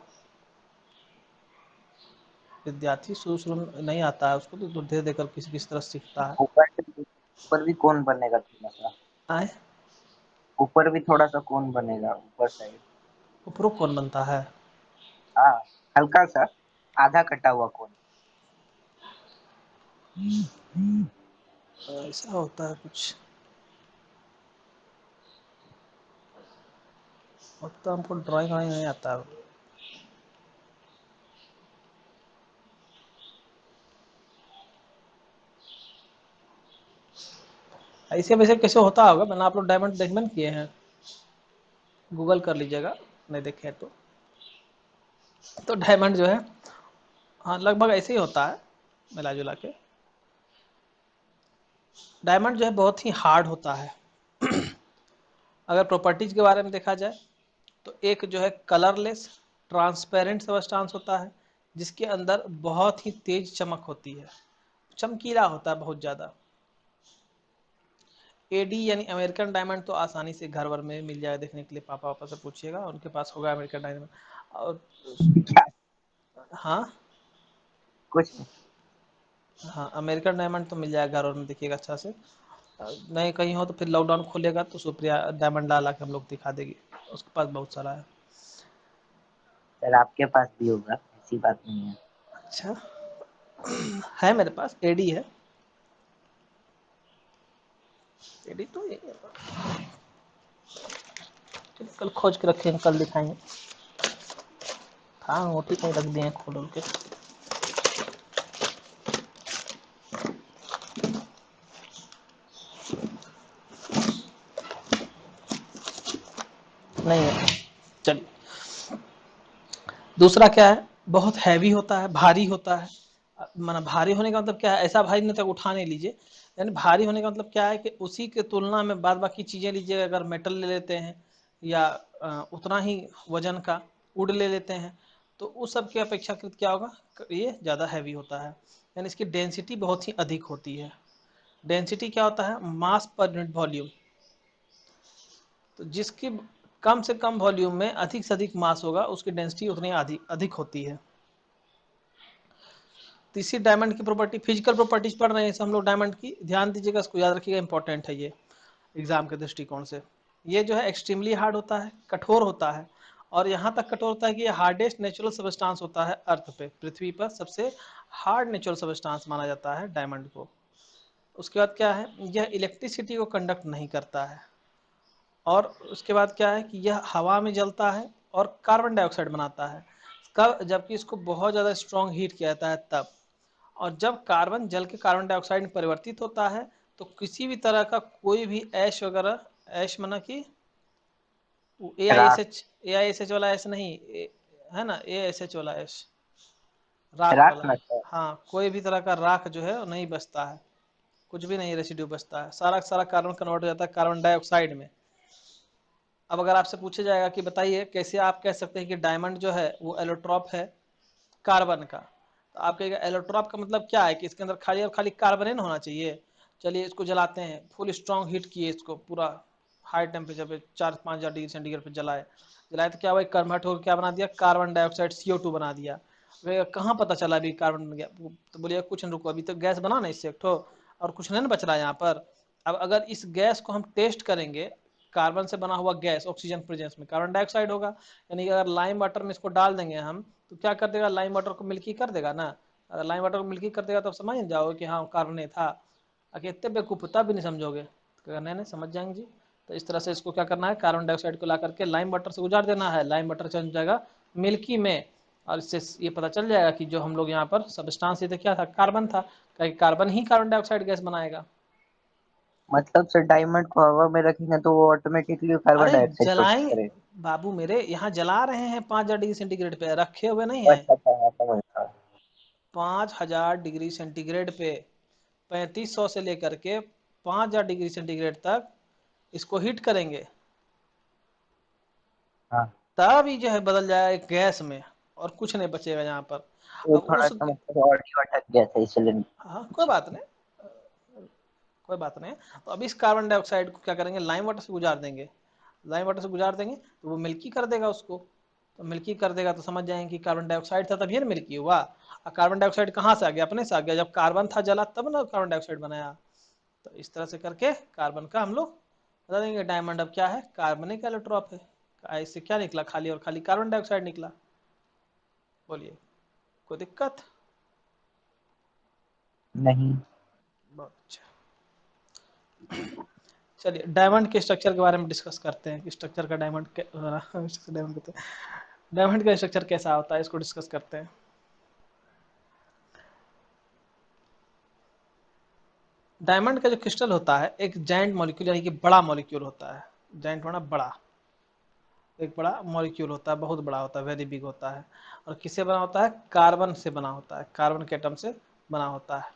विद्यार्थी शुरू शुरू में नहीं आता है उसको, तो धीरे देकर किसी किसी तरह सीखता है। ऊपर भी कौन बनेगा थोड़ा सा? आए, ऊपर भी थोड़ा सा कौन बनेगा, ऊपर साइड? उपरोक्त कौन बनता है, हाँ, हल्का सा आधा कटा हुआ कौन। ऐसा होता है कुछ, तो हमको ड्राइंग नहीं आता है। ऐसे वैसे कैसे होता होगा, मैंने आप लोग डायमंड देखमन किए हैं, गूगल कर लीजिएगा नहीं देखे तो डायमंड जो है, हाँ लगभग ऐसे ही होता है मिला जुला के। डायमंड जो है बहुत ही हार्ड होता है। अगर प्रॉपर्टीज के बारे में देखा जाए तो एक जो है कलरलेस ट्रांसपेरेंट सबस्टांस होता है जिसके अंदर बहुत ही तेज चमक होती है, चमकीला होता है बहुत ज़्यादा। एडी यानी अमेरिकन डायमंड तो आसानी से घर भर में मिल जाएगा देखने के लिए, पापा पापा से पूछिएगा उनके पास होगा अमेरिकन डायमंड। और क्या? हाँ, कुछ नहीं। हाँ अमेरिकन डायमंड तो मिल जाएगा घर भर में, देखिएगा अच्छा से। नहीं कहीं हो तो फिर लॉकडाउन खोलेगा तो सुप्रिया डायमंड ला के हम लोग दिखा देगी, उसके पास बहुत सारा है। सर आपके पास भी होगा, ऐसी बात नहीं है। अच्छा, है मेरे पास एडी है, एडी तो यही है। चलिए, कल खोज के रखेंगे, कल दिखाएंगे। हाँ मोटी कहीं रख दिए हैं खोल के। नहीं है, चलिए। दूसरा क्या है, बहुत हैवी होता है, भारी होता है। माना भारी होने का मतलब क्या है, ऐसा भारी नहीं तक उठा नहीं लीजिए। यानी भारी होने का मतलब क्या है कि उसी के तुलना में बाद बाकी चीज़ें लीजिए, अगर मेटल ले लेते हैं या उतना ही वजन का वुड ले लेते हैं तो उस सब के अपेक्षाकृत क्या होगा, ये ज़्यादा हैवी होता है। यानी इसकी डेंसिटी बहुत ही अधिक होती है। डेंसिटी क्या होता है, मास पर यूनिट वॉल्यूम। तो जिसकी कम से कम वॉल्यूम में अधिक से अधिक मास होगा उसकी डेंसिटी उतनी अधिक होती है। तीसरी डायमंड की प्रॉपर्टी, फिजिकल प्रॉपर्टीज पढ़ रहे हैं हम लोग डायमंड की, ध्यान दीजिएगा, इसको याद रखिएगा, इंपॉर्टेंट है ये एग्जाम के दृष्टिकोण से। ये जो है एक्सट्रीमली हार्ड होता है, कठोर होता है, और यहाँ तक कठोर होता है कि ये हार्डेस्ट नेचुरल सबस्टांस होता है अर्थ पे, पृथ्वी पर सबसे हार्ड नेचुरल सबस्टांस माना जाता है डायमंड को। उसके बाद क्या है, यह इलेक्ट्रिसिटी को कंडक्ट नहीं करता है, और उसके बाद क्या है कि यह हवा में जलता है और कार्बन डाइऑक्साइड बनाता है। कब? जबकि इसको बहुत ज़्यादा स्ट्रॉन्ग हीट किया जाता है तब। और जब कार्बन जल के कार्बन डाइऑक्साइड में परिवर्तित होता है तो किसी भी तरह का कोई भी ऐश वगैरह, ऐश माना कि राख ए आई एस एच वाला ऐश नहीं, है ना, ए एस एच वाला ऐश, राख राख वाला। ना सर। हाँ, कोई भी तरह का राख जो है वो नहीं बचता है, कुछ भी नहीं रेसिड्यू बचता है, सारा सारा कार्बन कन्वर्ट हो जाता है कार्बन डाइऑक्साइड में। अब अगर आपसे पूछा जाएगा कि बताइए कैसे आप कह सकते हैं कि डायमंड जो है वो एलोट्रॉप है कार्बन का, तो आप कहेगा एलोट्रॉप का मतलब क्या है कि इसके अंदर खाली और खाली कार्बन ही ना होना चाहिए। चलिए इसको जलाते हैं, फुल स्ट्रॉन्ग हीट किए इसको, पूरा हाई टेम्परेचर पे 4-5 हज़ार डिग्री सेंटीग्रेड पे जलाए जलाए तो क्या हुआ, कन्वर्ट होकर क्या बना दिया, कार्बन डाइऑक्साइड CO2 बना दिया। कहाँ पता चला अभी कार्बन बन गया, तो बोलिए कुछ न रुको, अभी तो गैस बना ना इससे एक ठो, और कुछ नहीं बच रहा है यहाँ पर। अब अगर इस गैस को हम टेस्ट करेंगे, कार्बन से बना हुआ गैस ऑक्सीजन प्रेजेंस में कार्बन डाइऑक्साइड होगा, यानी कि अगर लाइम वाटर में इसको डाल देंगे हम तो क्या कर देगा, लाइम वाटर को मिल्की कर देगा ना। अगर लाइम वाटर को मिल्की कर देगा तो समझ जाओगे कि हाँ कार्बन था। अगर इतने बेवकूफ तब भी नहीं समझोगे तो नहीं समझ जाएंगे जी। तो इस तरह से इसको क्या करना है, कार्बन डाइऑक्साइड को ला करके लाइम वाटर से गुजार देना है, लाइम वाटर चल जाएगा मिल्की में, और इससे ये पता चल जाएगा कि जो हम लोग यहाँ पर सबस्टांस ये थे क्या था, कार्बन था, क्योंकि कार्बन ही कार्बन डाइऑक्साइड गैस बनाएगा। मतलब सर डायमंड को हवा में रखेंगे तो वो ऑटोमेटिकली कार्बन अरे डाइऑक्साइड प्रोड्यूस जलाएं करेगा। बाबू मेरे, यहाँ जला रहे हैं 5,000 डिग्री सेंटीग्रेड पे, रखे हुए नहीं है। अच्छा अच्छा, हाँ, समझ गया। 5,000 डिग्री सेंटीग्रेड पे 3500 से लेकर के 5,000 डिग्री सेंटीग्रेड तक इसको हीट करेंगे, हाँ, तब ही जो है बदल जाएगा एक गैस में, और कुछ नहीं बचेगा यहाँ पर। वो अब थोड़ा उस, सा मतलब ऑडियो अटक गया था इसलिए हाँ कोई पूछा। बात नहीं, कोई बात नहीं। तो अब इस कार्बन डाइऑक्साइड को क्या करेंगे, लाइम वाटर से गुजार देंगे, लाइम वाटर से गुजार देंगे तो वो मिल्की कर देगा उसको, तो मिल्की कर देगा तो समझ जाएंगे कि कार्बन डाइऑक्साइड था तभी मिल्की हुआ। और कार्बन डाइऑक्साइड कहाँ से आ गया, अपने से आ गया, जब कार्बन था जला तब ना कार्बन डाइऑक्साइड बनाया। तो इस तरह से करके कार्बन का हम लोग बता देंगे डायमंड अब क्या है, कार्बनिक एलोट्रॉप है। इससे क्या निकला, खाली और खाली कार्बन डाइऑक्साइड निकला। बोलिए कोई दिक्कत? नहीं। बहुत अच्छा। चलिए डायमंड के स्ट्रक्चर के बारे में डिस्कस करते हैं कि स्ट्रक्चर का डायमंड डायमंड कहते हैं, डायमंड का स्ट्रक्चर कैसा होता है इसको डिस्कस करते हैं। डायमंड का जो क्रिस्टल होता है एक जायंट मॉलिक्यूल यानी कि बड़ा मॉलिक्यूल होता है, जायंट होना बड़ा, एक बड़ा मॉलिक्यूल होता है, बहुत बड़ा होता है, वेरी बिग होता है। और किससे बना होता है, कार्बन से बना होता है, कार्बन के एटम से बना होता है।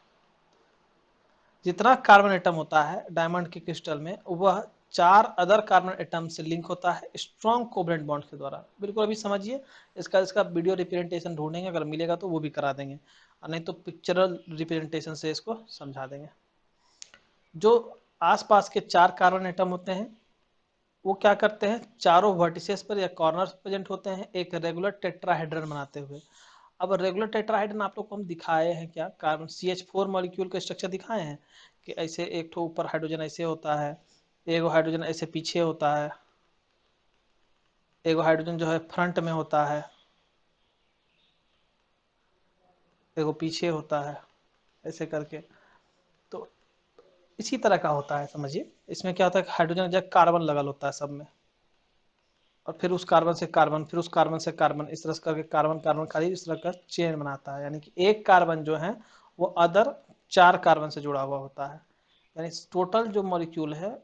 जितना कार्बन एटम होता है डायमंड के क्रिस्टल में, वह 4 अदर कार्बन एटम से लिंक होता है स्ट्रॉन्ग कोवलेंट बॉन्ड के द्वारा। बिल्कुल अभी समझिए, इसका इसका वीडियो रिप्रेजेंटेशन ढूंढेंगे, अगर मिलेगा तो वो भी करा देंगे, और नहीं तो पिक्चरल रिप्रेजेंटेशन से इसको समझा देंगे। जो आसपास के 4 कार्बन एटम होते हैं वो क्या करते हैं, चारों वर्टिसेस पर या कॉर्नर प्रेजेंट होते हैं एक रेगुलर टेट्राहेड्रन बनाते हुए। अब रेगुलर टेट्राहेड्रन आप लोग को हम दिखाए हैं क्या, कार्बन CH4 मॉलिक्यूल का स्ट्रक्चर दिखाए हैं कि ऐसे एक ठो ऊपर हाइड्रोजन ऐसे होता है, एगो हाइड्रोजन ऐसे पीछे होता है, एगो हाइड्रोजन जो है फ्रंट में होता है, एगो पीछे होता है, ऐसे करके। तो इसी तरह का होता है समझिए। इसमें क्या होता है, हाइड्रोजन जगह कार्बन लगल होता है सब में, और फिर उस कार्बन से कार्बन, फिर उस कार्बन से कार्बन, इस तरह से करके कार्बन कार्बन खाली इस तरह का चेन बनाता है। यानी कि एक कार्बन जो है वो अदर 4 कार्बन से जुड़ा हुआ होता है। यानी टोटल जो मॉलिक्यूल है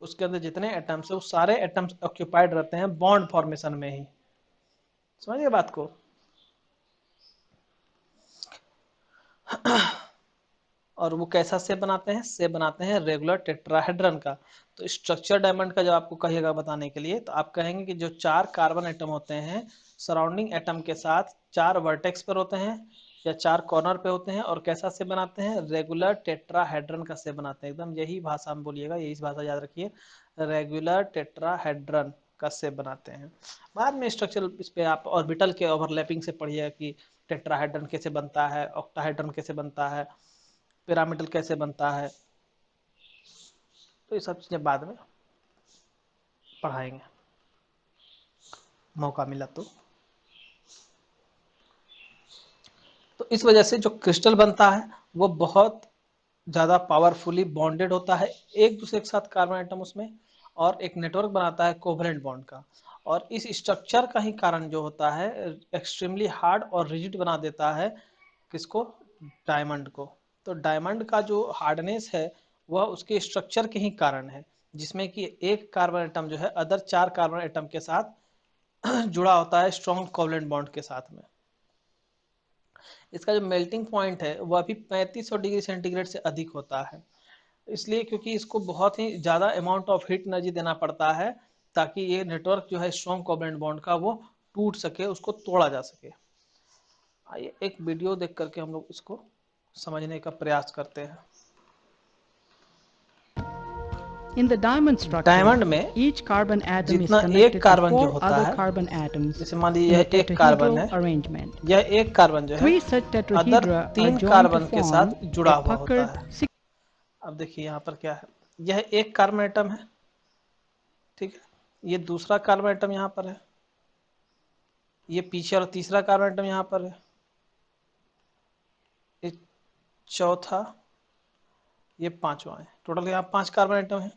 उसके अंदर जितने एटम्स है वो सारे एटम्स ऑक्यूपाइड रहते हैं बॉन्ड फॉर्मेशन में ही। समझिए बात को। और वो कैसा शेप बनाते हैं, शेप बनाते हैं रेगुलर टेट्राहेड्रन का। तो स्ट्रक्चर डायमंड का जब आपको कहिएगा बताने के लिए तो आप कहेंगे कि जो 4 कार्बन एटम होते हैं सराउंडिंग एटम के साथ 4 वर्टेक्स पर होते हैं या 4 कॉर्नर पे होते हैं, और कैसा शेप बनाते हैं, रेगुलर टेट्राहेड्रन का शेप बनाते हैं। एकदम यही भाषा में बोलिएगा, यही भाषा याद रखिए, रेगुलर टेट्राहेड्रन का शेप बनाते हैं। बाद में स्ट्रक्चर इस पे आप ऑर्बिटल के ओवरलैपिंग से पढ़िएगा कि टेट्राहेड्रन कैसे बनता है, ऑक्टाहेड्रन कैसे बनता है, पिरामिडल कैसे बनता है, तो ये सब चीज़ें बाद में पढ़ाएंगे मौका मिला तो। तो इस वजह से जो क्रिस्टल बनता है वो बहुत ज़्यादा पावरफुली बॉन्डेड होता है एक दूसरे के साथ कार्बन आइटम उसमें, और एक नेटवर्क बनाता है कोवलेंट बॉन्ड का। और इस स्ट्रक्चर का ही कारण जो होता है एक्सट्रीमली हार्ड और रिजिड बना देता है किसको, डायमंड को। तो डायमंड का जो हार्डनेस है वह उसके स्ट्रक्चर के ही कारण है, जिसमें कि एक कार्बन एटम जो है अदर 4 कार्बन एटम के साथ जुड़ा होता है स्ट्रॉन्ग कोवलेंट बॉन्ड के साथ में। इसका जो मेल्टिंग पॉइंट है वह भी 3500 डिग्री सेंटीग्रेड से अधिक होता है, इसलिए क्योंकि इसको बहुत ही ज़्यादा अमाउंट ऑफ हीट एनर्जी देना पड़ता है ताकि ये नेटवर्क जो है स्ट्रॉन्ग कोवलेंट बॉन्ड का वो टूट सके, उसको तोड़ा जा सके। आइए एक वीडियो देख करके हम लोग इसको समझने का प्रयास करते हैं। In the diamond structure, diamond में each carbon atom is जितना एक connected to कार्बन जो 4 होता other है, carbon atoms जैसे मान लीजिए in a यह एक कार्बन tetrahedral है, arrangement. यह एक कार्बन जो है 3 such other tetrahedra are 3 joined to carbon के form साथ जुड़ा a हुआ होता puckered है। अब देखिए यहाँ पर क्या है, यह एक कार्बन एटम है, ठीक है, ये दूसरा कार्बन एटम यहाँ पर है, ये पीछे और तीसरा कार्बन एटम यहाँ पर है, ये चौथा, ये पांचवा है। टोटल यहाँ 5 कार्बन एटम है।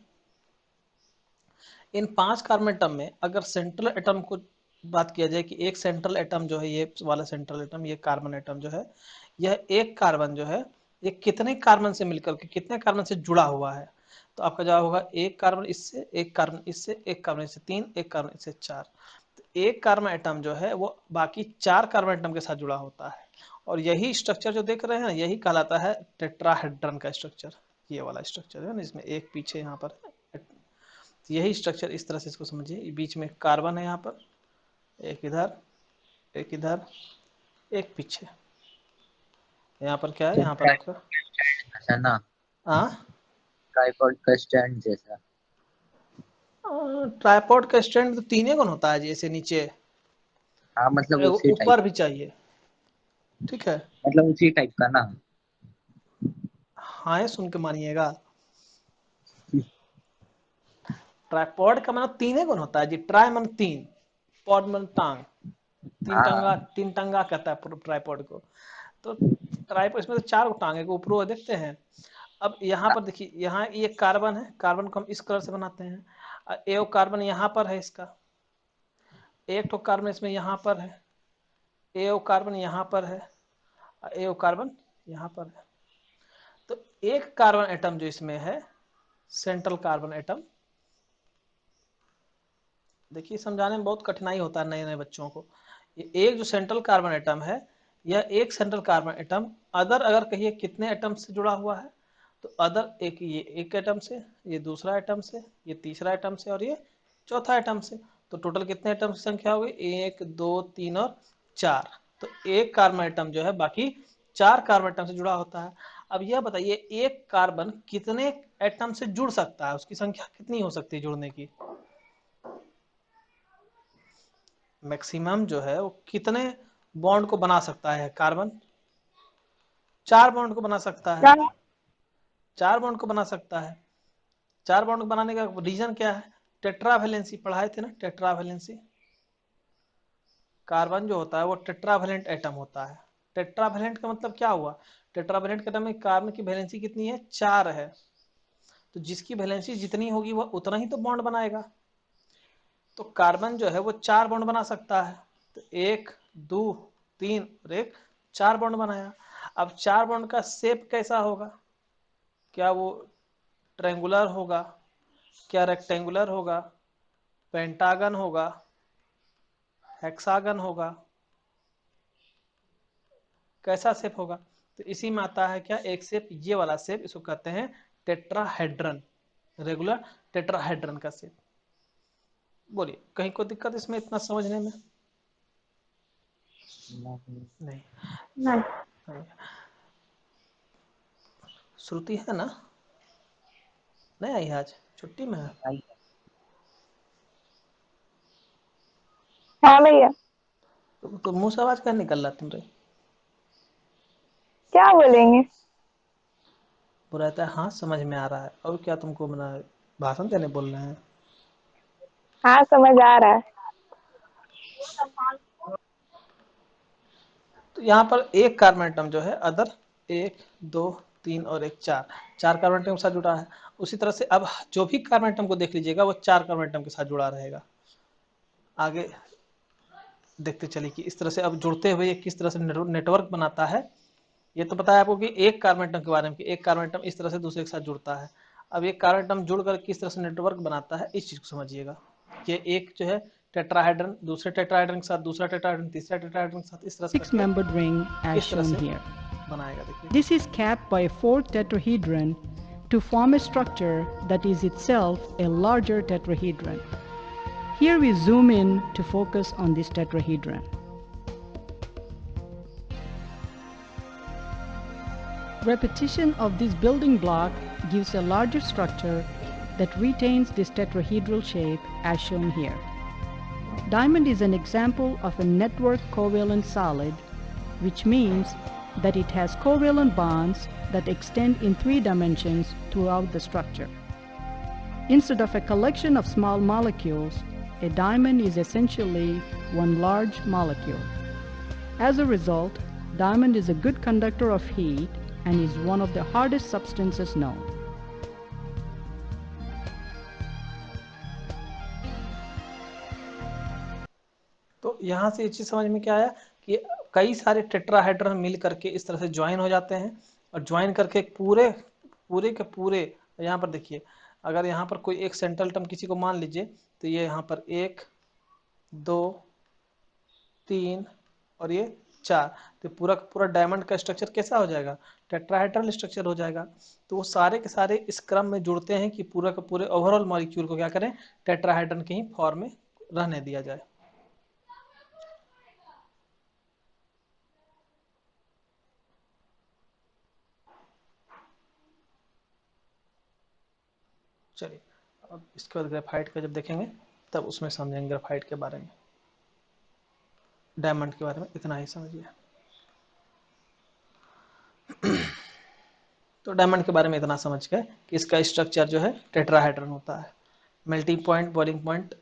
इन 5 कार्बन एटम में अगर सेंट्रल एटम को बात किया जाए कि एक सेंट्रल एटम जो है, ये वाला सेंट्रल एटम, ये कार्बन एटम जो है, यह एक कार्बन जो है ये कितने कार्बन से मिलकर के कितने कार्बन से जुड़ा हुआ है, तो आपका जवाब होगा एक कार्बन इससे, एक कार्बन इससे, एक कार्बन इससे 3, एक कार्बन इससे 4। तो एक कार्बन एटम जो है वो बाकी 4 कार्बन एटम के साथ जुड़ा होता है, और यही स्ट्रक्चर जो देख रहे हैं यही कहलाता है टेट्राहेड्रन का स्ट्रक्चर। ये वाला स्ट्रक्चर है ना, इसमें एक पीछे यहाँ पर है। यही स्ट्रक्चर इस तरह से इसको समझिए, बीच में कार्बन है, यहाँ पर एक इधर, एक इधर, एक पीछे। यहाँ पर क्या है, यहाँ पर आपका ऐसा ना, ट्राइपॉड का स्टैंड जैसा। ट्राइपॉड का स्टैंड तो 3 गुण होता है, जैसे नीचे हाँ मतलब उसी टाइप, ऊपर भी चाहिए, ठीक है। मतलब उसी टाइप का ना। हाँ, सुन के मानिएगा, ट्राइपॉड का मतलब 3 गुण होता है जी। ट्राई मन 3, पॉड मन टांग, हाँ तीन टंगा कहता है ट्राइपॉड को। तो ट्राइपॉड इसमें तो 4 टांग है, ऊपर देखते हैं। अब यहाँ पर देखिए, यहाँ ये कार्बन है, कार्बन को हम इस कलर से बनाते हैं। एक कार्बन यहाँ पर है इसका, एक तो कार्बन इसमें यहाँ पर है, एक कार्बन यहाँ पर है, एक कार्बन यहाँ पर है। तो एक कार्बन एटम जो इसमें है, सेंट्रल कार्बन एटम, देखिए समझाने में बहुत कठिनाई होता है नए नए बच्चों को। ये एक जो सेंट्रल कार्बन एटम है, यह एक सेंट्रल कार्बन एटम अदर अगर कहिए कितने एटम से जुड़ा हुआ है, तो अदर एक, ये एक एटम से, ये दूसरा एटम से, ये तीसरा एटम से, और ये चौथा एटम से। तो टोटल कितने एटम की संख्या हो गई, 1 2 3 और 4। तो एक कार्बन एटम जो है बाकी 4 कार्बन एटम से जुड़ा होता है। अब यह बताइए एक कार्बन कितने एटम से जुड़ सकता है, उसकी संख्या कितनी हो सकती है जुड़ने की, मैक्सिमम जो है वो कितने बॉन्ड को बना सकता है कार्बन, 4 बॉन्ड को बना सकता है, 4 बॉन्ड को बना सकता है। 4 बॉन्ड को बनाने का रीजन क्या है, टेट्रावेलेंसी पढ़ाए थे ना, टेट्रावेलेंसी। कार्बन जो होता है वो टेट्रावेलेंट एटम होता है। टेट्रावेलेंट का मतलब क्या हुआ, टेट्रावेलेंट के एटम में कार्बन की वैलेंसी कितनी है, 4 है। तो जिसकी वैलेंसी जितनी होगी वह उतना ही तो बॉन्ड बनाएगा। तो कार्बन जो है वो 4 बॉन्ड बना सकता है। तो 1 2 3 और 1, 4 बॉन्ड बनाया। अब 4 बॉन्ड का शेप कैसा होगा, क्या वो ट्रायंगुलर होगा, क्या रेक्टेंगुलर होगा, पेंटागन होगा, हेक्सागन होगा, कैसा शेप होगा। तो इसी में आता है क्या एक शेप, ये वाला शेप, इसको कहते हैं टेट्राहेड्रन, रेगुलर टेट्राहेड्रन का शेप। बोलिए कहीं कोई दिक्कत इसमें इतना समझने में, नहीं, नहीं। नहीं। श्रुति है ना, नहीं आई आज, छुट्टी में है। हाँ भैया, तो मुंह से आवाज क्या निकल रहा तुमरे, क्या बोलेंगे? वो रहता है हाँ समझ में आ रहा है, और क्या तुमको मना भाषण देने बोल रहे हैं। हाँ समझ आ रहा है। तो यहाँ पर एक कार्बन एटम जो है अदर 1 2 3 और 1 4, 4 कार्बन एटम के साथ जुड़ा है। उसी तरह से अब जो भी कार्बन एटम को देख लीजिएगा वो 4 कार्बन एटम के साथ जुड़ा रहेगा। आगे देखते चलिए कि इस तरह से अब जुड़ते हुए ये किस तरह से नेटवर्क बनाता है। ये तो पता है आपको कि एक कार्बन एटम के बारे में कि एक कार्बन एटम इस तरह से दूसरे के साथ जुड़ता है। अब ये कार्बन एटम जुड़कर किस तरह से नेटवर्क बनाता है, इस चीज को समझिएगा। ये एक जो है टेट्राहाइड्रन दूसरे टेट्राहाइड्रन के साथ, दूसरा टेट्राहाइड्रन तीसरा टेट्राहाइड्रन के साथ, इस तरह से करके Six-membered ring as किस तरह shown से here. बनाएगा। देखिए This is capped by a fourth tetrahedron to form a structure that is itself a larger tetrahedron. Here we zoom in to focus on this tetrahedron. Repetition of this building block gives a larger structure that retains this tetrahedral shape as shown here. Diamond is an example of a network covalent solid, which means that it has covalent bonds that extend in 3 dimensions throughout the structure. Instead of a collection of small molecules, a diamond is essentially one large molecule. As a result, diamond is a good conductor of heat and is one of the hardest substances known. तो यहाँ से ये चीज समझ में क्या आया कि कई सारे टेट्राहाइड्रन मिल करके इस तरह से ज्वाइन हो जाते हैं और ज्वाइन करके पूरे पूरे के पूरे, यहाँ पर देखिए अगर यहाँ पर कोई एक सेंट्रल टर्म किसी को मान लीजिए तो ये यहाँ पर 1 2 3 और ये 4, तो पूरा पूरा डायमंड का स्ट्रक्चर कैसा हो जाएगा, टेट्राहेड्रल स्ट्रक्चर हो जाएगा। तो वो सारे के सारे इस क्रम में जुड़ते हैं कि पूरा का पूरे ओवरऑल मॉलिक्यूल को क्या करें, टेट्राहेड्रन के ही फॉर्म में रहने दिया जाए। चलिए अब इसके बाद ग्रेफाइट का जब देखेंगे तब उसमें समझेंगे ग्रेफाइट के बारे में। डायमंड के बारे में इतना ही समझिए। तो डायमंड के बारे में इतना समझ गए कि इसका स्ट्रक्चर जो है टेट्राहेड्रन होता है। मेल्टिंग पॉइंट, बॉइलिंग पॉइंट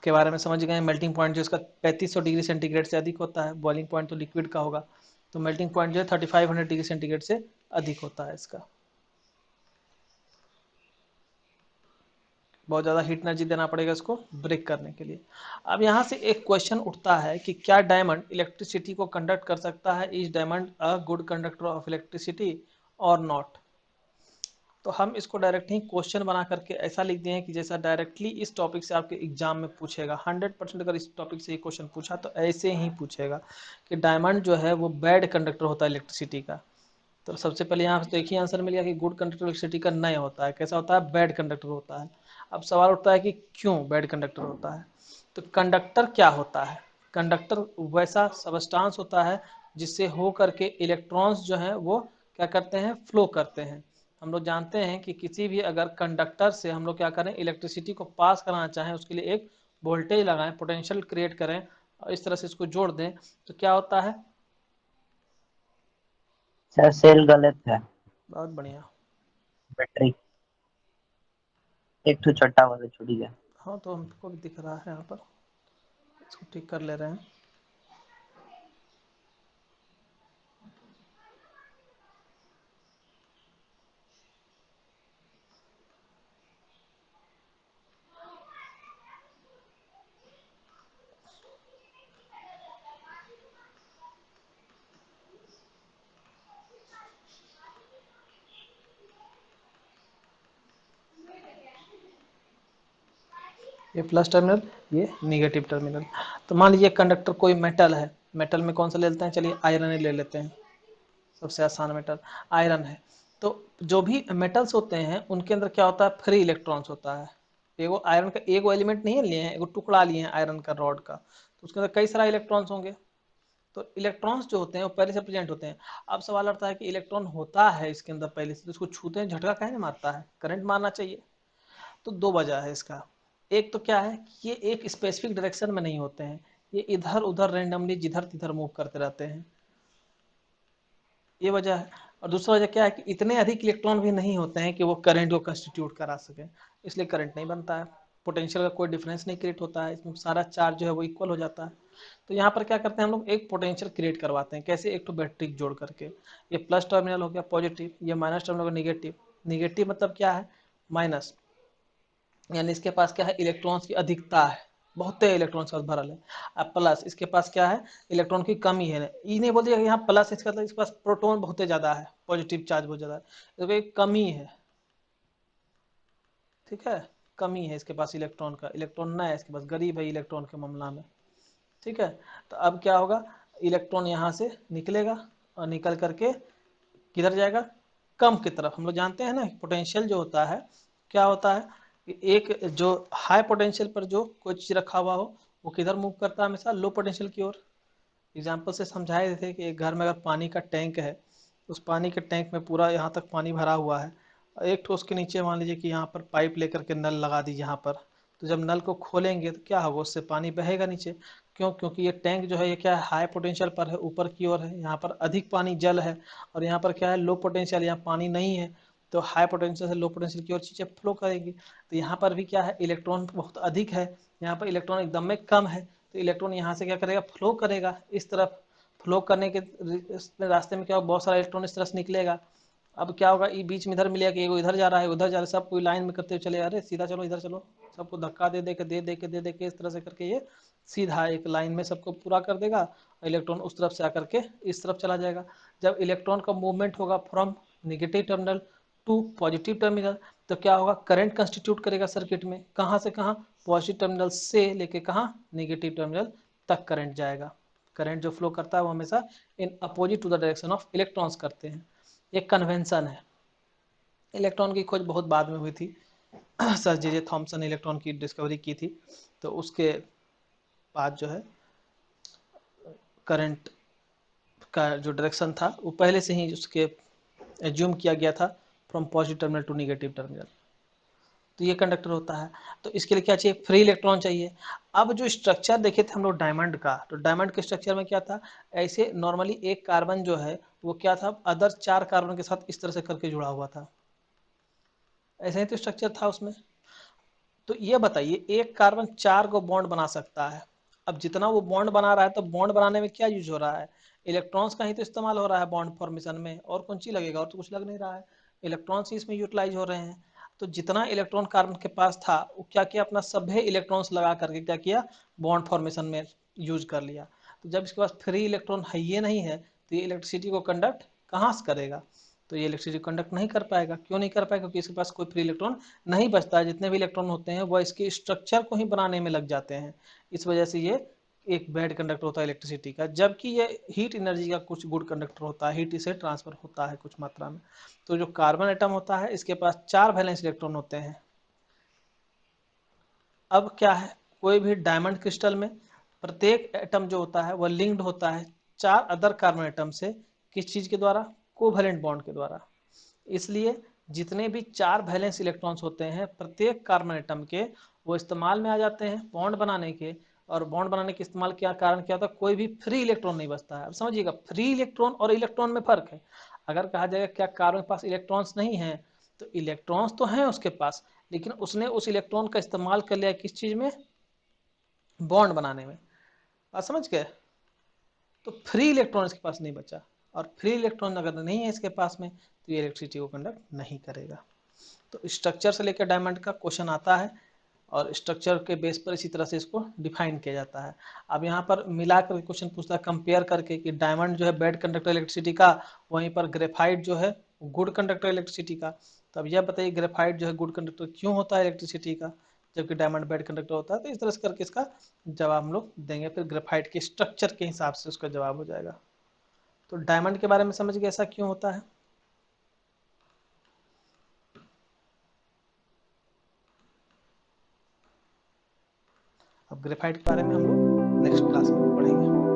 के बारे में समझ गए। मेल्टिंग पॉइंट जो इसका 3500 डिग्री सेंटीग्रेड से अधिक होता है, बॉइलिंग पॉइंट तो लिक्विड का होगा, तो मेल्टिंग पॉइंट जो है 3500 डिग्री सेंटीग्रेड से अधिक होता है इसका। बहुत ज़्यादा हीट एनर्जी देना पड़ेगा इसको ब्रेक करने के लिए। अब यहाँ से एक क्वेश्चन उठता है कि क्या डायमंड इलेक्ट्रिसिटी को कंडक्ट कर सकता है, is diamond a good conductor of electricity और नॉट। तो हम इसको डायरेक्ट ही क्वेश्चन बना करके ऐसा लिख दिए हैं कि जैसा डायरेक्टली इस टॉपिक से आपके एग्जाम में पूछेगा। 100% अगर इस टॉपिक से ये क्वेश्चन पूछा तो ऐसे ही पूछेगा कि डायमंड जो है वो बैड कंडक्टर होता है इलेक्ट्रिसिटी का। तो सबसे पहले यहाँ से तो एक ही आंसर मिल गया कि गुड कंडक्टर इलेक्ट्रिसिटी का नहीं होता है, कैसा होता है, बैड कंडक्टर होता है। अब सवाल उठता है कि क्यों बैड कंडक्टर होता है। तो कंडक्टर क्या होता है, कंडक्टर वैसा सबस्टांस होता है जिससे हो करके इलेक्ट्रॉन्स जो हैं वो क्या करते हैं, फ्लो करते हैं। हम लोग जानते हैं कि किसी भी अगर कंडक्टर से हम लोग क्या करें, इलेक्ट्रिसिटी को पास कराना चाहें उसके लिए एक वोल्टेज लगाएं, पोटेंशियल क्रिएट करें और इस तरह से इसको जोड़ दें तो क्या होता है। सर सेल गलत है, बहुत बढ़िया। बैटरी एक तो छठा वाला छुड़ी गया। हाँ तो हमको भी दिख रहा है यहाँ पर, इसको ठीक कर ले रहे हैं। ये प्लस टर्मिनल, ये निगेटिव टर्मिनल। तो मान लीजिए कंडक्टर कोई मेटल है, मेटल में कौन सा ले लेते हैं, चलिए आयरन ही ले लेते हैं, सबसे आसान मेटल आयरन है। तो जो भी मेटल्स होते हैं उनके अंदर क्या होता है, फ्री इलेक्ट्रॉन्स होता है। एगो आयरन का एगो एलिमेंट नहीं लिए हैं, एगो टुकड़ा लिए हैं आयरन का रॉड का, तो उसके अंदर कई सारा इलेक्ट्रॉन्स होंगे। तो इलेक्ट्रॉन्स जो होते हैं वो पहले से प्रेजेंट होते हैं। अब सवाल आता है कि इलेक्ट्रॉन होता है इसके अंदर पहले से, तो इसको छूते हैं झटका काहे मारता है, करंट मारना चाहिए। तो दो वजह है इसका। एक तो क्या है कि ये एक स्पेसिफिक डायरेक्शन में नहीं होते हैं, ये इधर उधर रैंडमली जिधर तिधर मूव करते रहते हैं, ये वजह है। और दूसरा वजह क्या है कि इतने अधिक इलेक्ट्रॉन भी नहीं होते हैं कि वो करंट को कंस्टिट्यूट करा सके, इसलिए करंट नहीं बनता है। पोटेंशियल का कोई डिफरेंस नहीं क्रिएट होता है, इसमें सारा चार्ज जो है वो इक्वल हो जाता है। तो यहाँ पर क्या करते हैं हम लोग, एक पोटेंशियल क्रिएट करवाते हैं। कैसे, एक तो बैटरी जोड़ करके, ये प्लस टर्मिनल हो गया पॉजिटिव, ये माइनस टर्मिनल हो गया निगेटिव। निगेटिव मतलब क्या है, माइनस, यानी इसके पास क्या है, इलेक्ट्रॉन्स की अधिकता है, बहुत इलेक्ट्रॉन के साथ भरल है। अब प्लस इसके पास क्या है, इलेक्ट्रॉन की कमी है, ये नहीं बोल दिया यहाँ प्लस, इसका मतलब इसके पास प्रोटॉन बहुत ज्यादा है, पॉजिटिव चार्ज बहुत ज्यादा है, तो एक कमी है, ठीक है, कमी है इसके पास इलेक्ट्रॉन का, इलेक्ट्रॉन ना है इसके पास, गरीब है इलेक्ट्रॉन के मामला में, ठीक है। तो अब क्या होगा, इलेक्ट्रॉन यहाँ से निकलेगा और निकल करके किधर जाएगा, कम की तरफ। हम लोग जानते हैं ना पोटेंशियल जो होता है क्या होता है, कि एक जो हाई पोटेंशियल पर जो कोई चीज रखा हुआ हो वो किधर मूव करता है, हमेशा लो पोटेंशियल की ओर। एग्जाम्पल से समझाए थे कि एक घर में अगर पानी का टैंक है, उस पानी के टैंक में पूरा यहाँ तक पानी भरा हुआ है, एक ठो उसके नीचे मान लीजिए कि यहाँ पर पाइप लेकर के नल लगा दीजिए यहाँ पर, तो जब नल को खोलेंगे तो क्या होगा, उससे पानी बहेगा नीचे। क्यों, क्योंकि ये टैंक जो है ये क्या है, हाई पोटेंशियल पर है, ऊपर की ओर है, यहाँ पर अधिक पानी जल है, और यहाँ पर क्या है, लो पोटेंशियल, यहाँ पानी नहीं है, तो हाई पोटेंशियल से लो पोटेंशियल की ओर चीजें फ्लो करेंगी। तो यहाँ पर भी क्या है, इलेक्ट्रॉन बहुत अधिक है, यहाँ पर इलेक्ट्रॉन एकदम में कम है, तो इलेक्ट्रॉन यहाँ से क्या करेगा, फ्लो करेगा इस तरफ। फ्लो करने के रास्ते में क्या होगा, बहुत सारा इलेक्ट्रॉन इस तरह से निकलेगा। अब क्या होगा, ये बीच में इधर मिलेगा कि एगो इधर जा रहा है, उधर जा रहा है, सब कोई लाइन में करते हुए चले, अरे सीधा चलो, इधर चलो, सबको धक्का दे दे के इस तरह से करके ये सीधा एक लाइन में सबको पूरा कर देगा, इलेक्ट्रॉन उस तरफ से आकर के इस तरफ चला जाएगा। जब इलेक्ट्रॉन का मूवमेंट होगा from negative terminal to positive terminal, तो क्या होगा, करंट कंस्टिट्यूट करेगा सर्किट में, कहाँ से कहाँ, पॉजिटिव टर्मिनल से लेके कहाँ, निगेटिव टर्मिनल तक करंट जाएगा। करंट जो फ्लो करता है वो हमेशा in opposite to the direction of electrons करते हैं, एक कन्वेंशन है। इलेक्ट्रॉन की खोज बहुत बाद में हुई थी, सर जे थॉमसन ने इलेक्ट्रॉन की डिस्कवरी की थी, तो उसके बाद जो है करंट का जो डायरेक्शन था वो पहले से ही उसके एज्यूम किया गया था, from positive terminal to negative terminal. तो ये कंडक्टर होता है। तो इसके लिए क्या चाहिए, फ्री इलेक्ट्रॉन चाहिए। अब जो स्ट्रक्चर देखे थे हम लोग डायमंड का, तो डायमंड के स्ट्रक्चर में क्या था, ऐसे नॉर्मली एक कार्बन जो है वो क्या था, अदर 4 कार्बन के साथ इस तरह से करके जुड़ा हुआ था, ऐसे ही तो स्ट्रक्चर था उसमें। तो ये बताइए, एक कार्बन 4 को बॉन्ड बना सकता है। अब जितना वो बॉन्ड बना रहा है, तो बॉन्ड बनाने में क्या यूज हो रहा है, इलेक्ट्रॉन्स का ही तो इस्तेमाल हो रहा है बॉन्ड फॉर्मेशन में, और कौन सी लगेगा, और तो कुछ लग नहीं रहा है, इलेक्ट्रॉन्स ही इसमें यूटिलाइज हो रहे हैं। तो जितना इलेक्ट्रॉन कार्बन के पास था वो क्या किया, अपना सभ्य इलेक्ट्रॉन्स लगा करके क्या किया, बॉन्ड फॉर्मेशन में यूज कर लिया। तो जब इसके पास फ्री इलेक्ट्रॉन है ये नहीं है, तो ये इलेक्ट्रिसिटी को कंडक्ट कहाँ से करेगा, तो ये इलेक्ट्रिसिटी कंडक्ट नहीं कर पाएगा। क्यों नहीं कर पाएगा, क्योंकि इसके पास कोई फ्री इलेक्ट्रॉन नहीं बचता है, जितने भी इलेक्ट्रॉन होते हैं वह इसके स्ट्रक्चर को ही बनाने में लग जाते हैं। इस वजह से ये एक बैड कंडक्टर होता है इलेक्ट्रिसिटी का, जबकि ये हीट एनर्जी का कुछ गुड कंडक्टर होता है, हीट इसे ट्रांसफर होता है कुछ मात्रा में। तो जो कार्बन एटम होता है इसके पास 4 वैलेंस इलेक्ट्रॉन होते हैं। अब क्या है, कोई भी डायमंड क्रिस्टल में प्रत्येक एटम जो होता है वह लिंक्ड होता है 4 अदर कार्बन एटम से, किस चीज के द्वारा, कोवैलेंट बॉन्ड के द्वारा। इसलिए जितने भी 4 वैलेंस इलेक्ट्रॉन्स होते हैं प्रत्येक कार्बन एटम के, वो इस्तेमाल में आ जाते हैं बॉन्ड बनाने के। और बॉन्ड बनाने के इस्तेमाल क्या कारण क्या होता है, कोई भी फ्री इलेक्ट्रॉन नहीं बचता है। अब समझिएगा, फ्री इलेक्ट्रॉन और इलेक्ट्रॉन में फर्क है। अगर कहा जाएगा क्या कार्बन के पास इलेक्ट्रॉन्स नहीं है, तो इलेक्ट्रॉन्स तो हैं उसके पास, लेकिन उसने उस इलेक्ट्रॉन का इस्तेमाल कर लिया किस चीज में, बॉन्ड बनाने में। बात समझ गए। तो फ्री इलेक्ट्रॉन इसके पास नहीं बचा, और फ्री इलेक्ट्रॉन अगर नहीं है इसके पास में, तो ये इलेक्ट्रिसिटी को कंडक्ट नहीं करेगा। तो स्ट्रक्चर से लेकर डायमंड का क्वेश्चन आता है, और स्ट्रक्चर के बेस पर इसी तरह से इसको डिफाइन किया जाता है। अब यहाँ पर मिलाकर क्वेश्चन पूछता है कंपेयर करके कि डायमंड जो है बैड कंडक्टर इलेक्ट्रिसिटी का, वहीं पर ग्रेफाइट जो है गुड कंडक्टर इलेक्ट्रिसिटी का। तो अब यह बताइए ग्रेफाइट जो है गुड कंडक्टर क्यों होता है इलेक्ट्रिसिटी का, जबकि डायमंड बैड कंडक्टर होता है। तो इस तरह से करके इसका जवाब हम लोग देंगे, फिर ग्रेफाइट के स्ट्रक्चर के हिसाब से उसका जवाब हो जाएगा। तो डायमंड के बारे में समझ गए ऐसा क्यों होता है। अब ग्रेफाइट के बारे में हम लोग नेक्स्ट क्लास में पढ़ेंगे।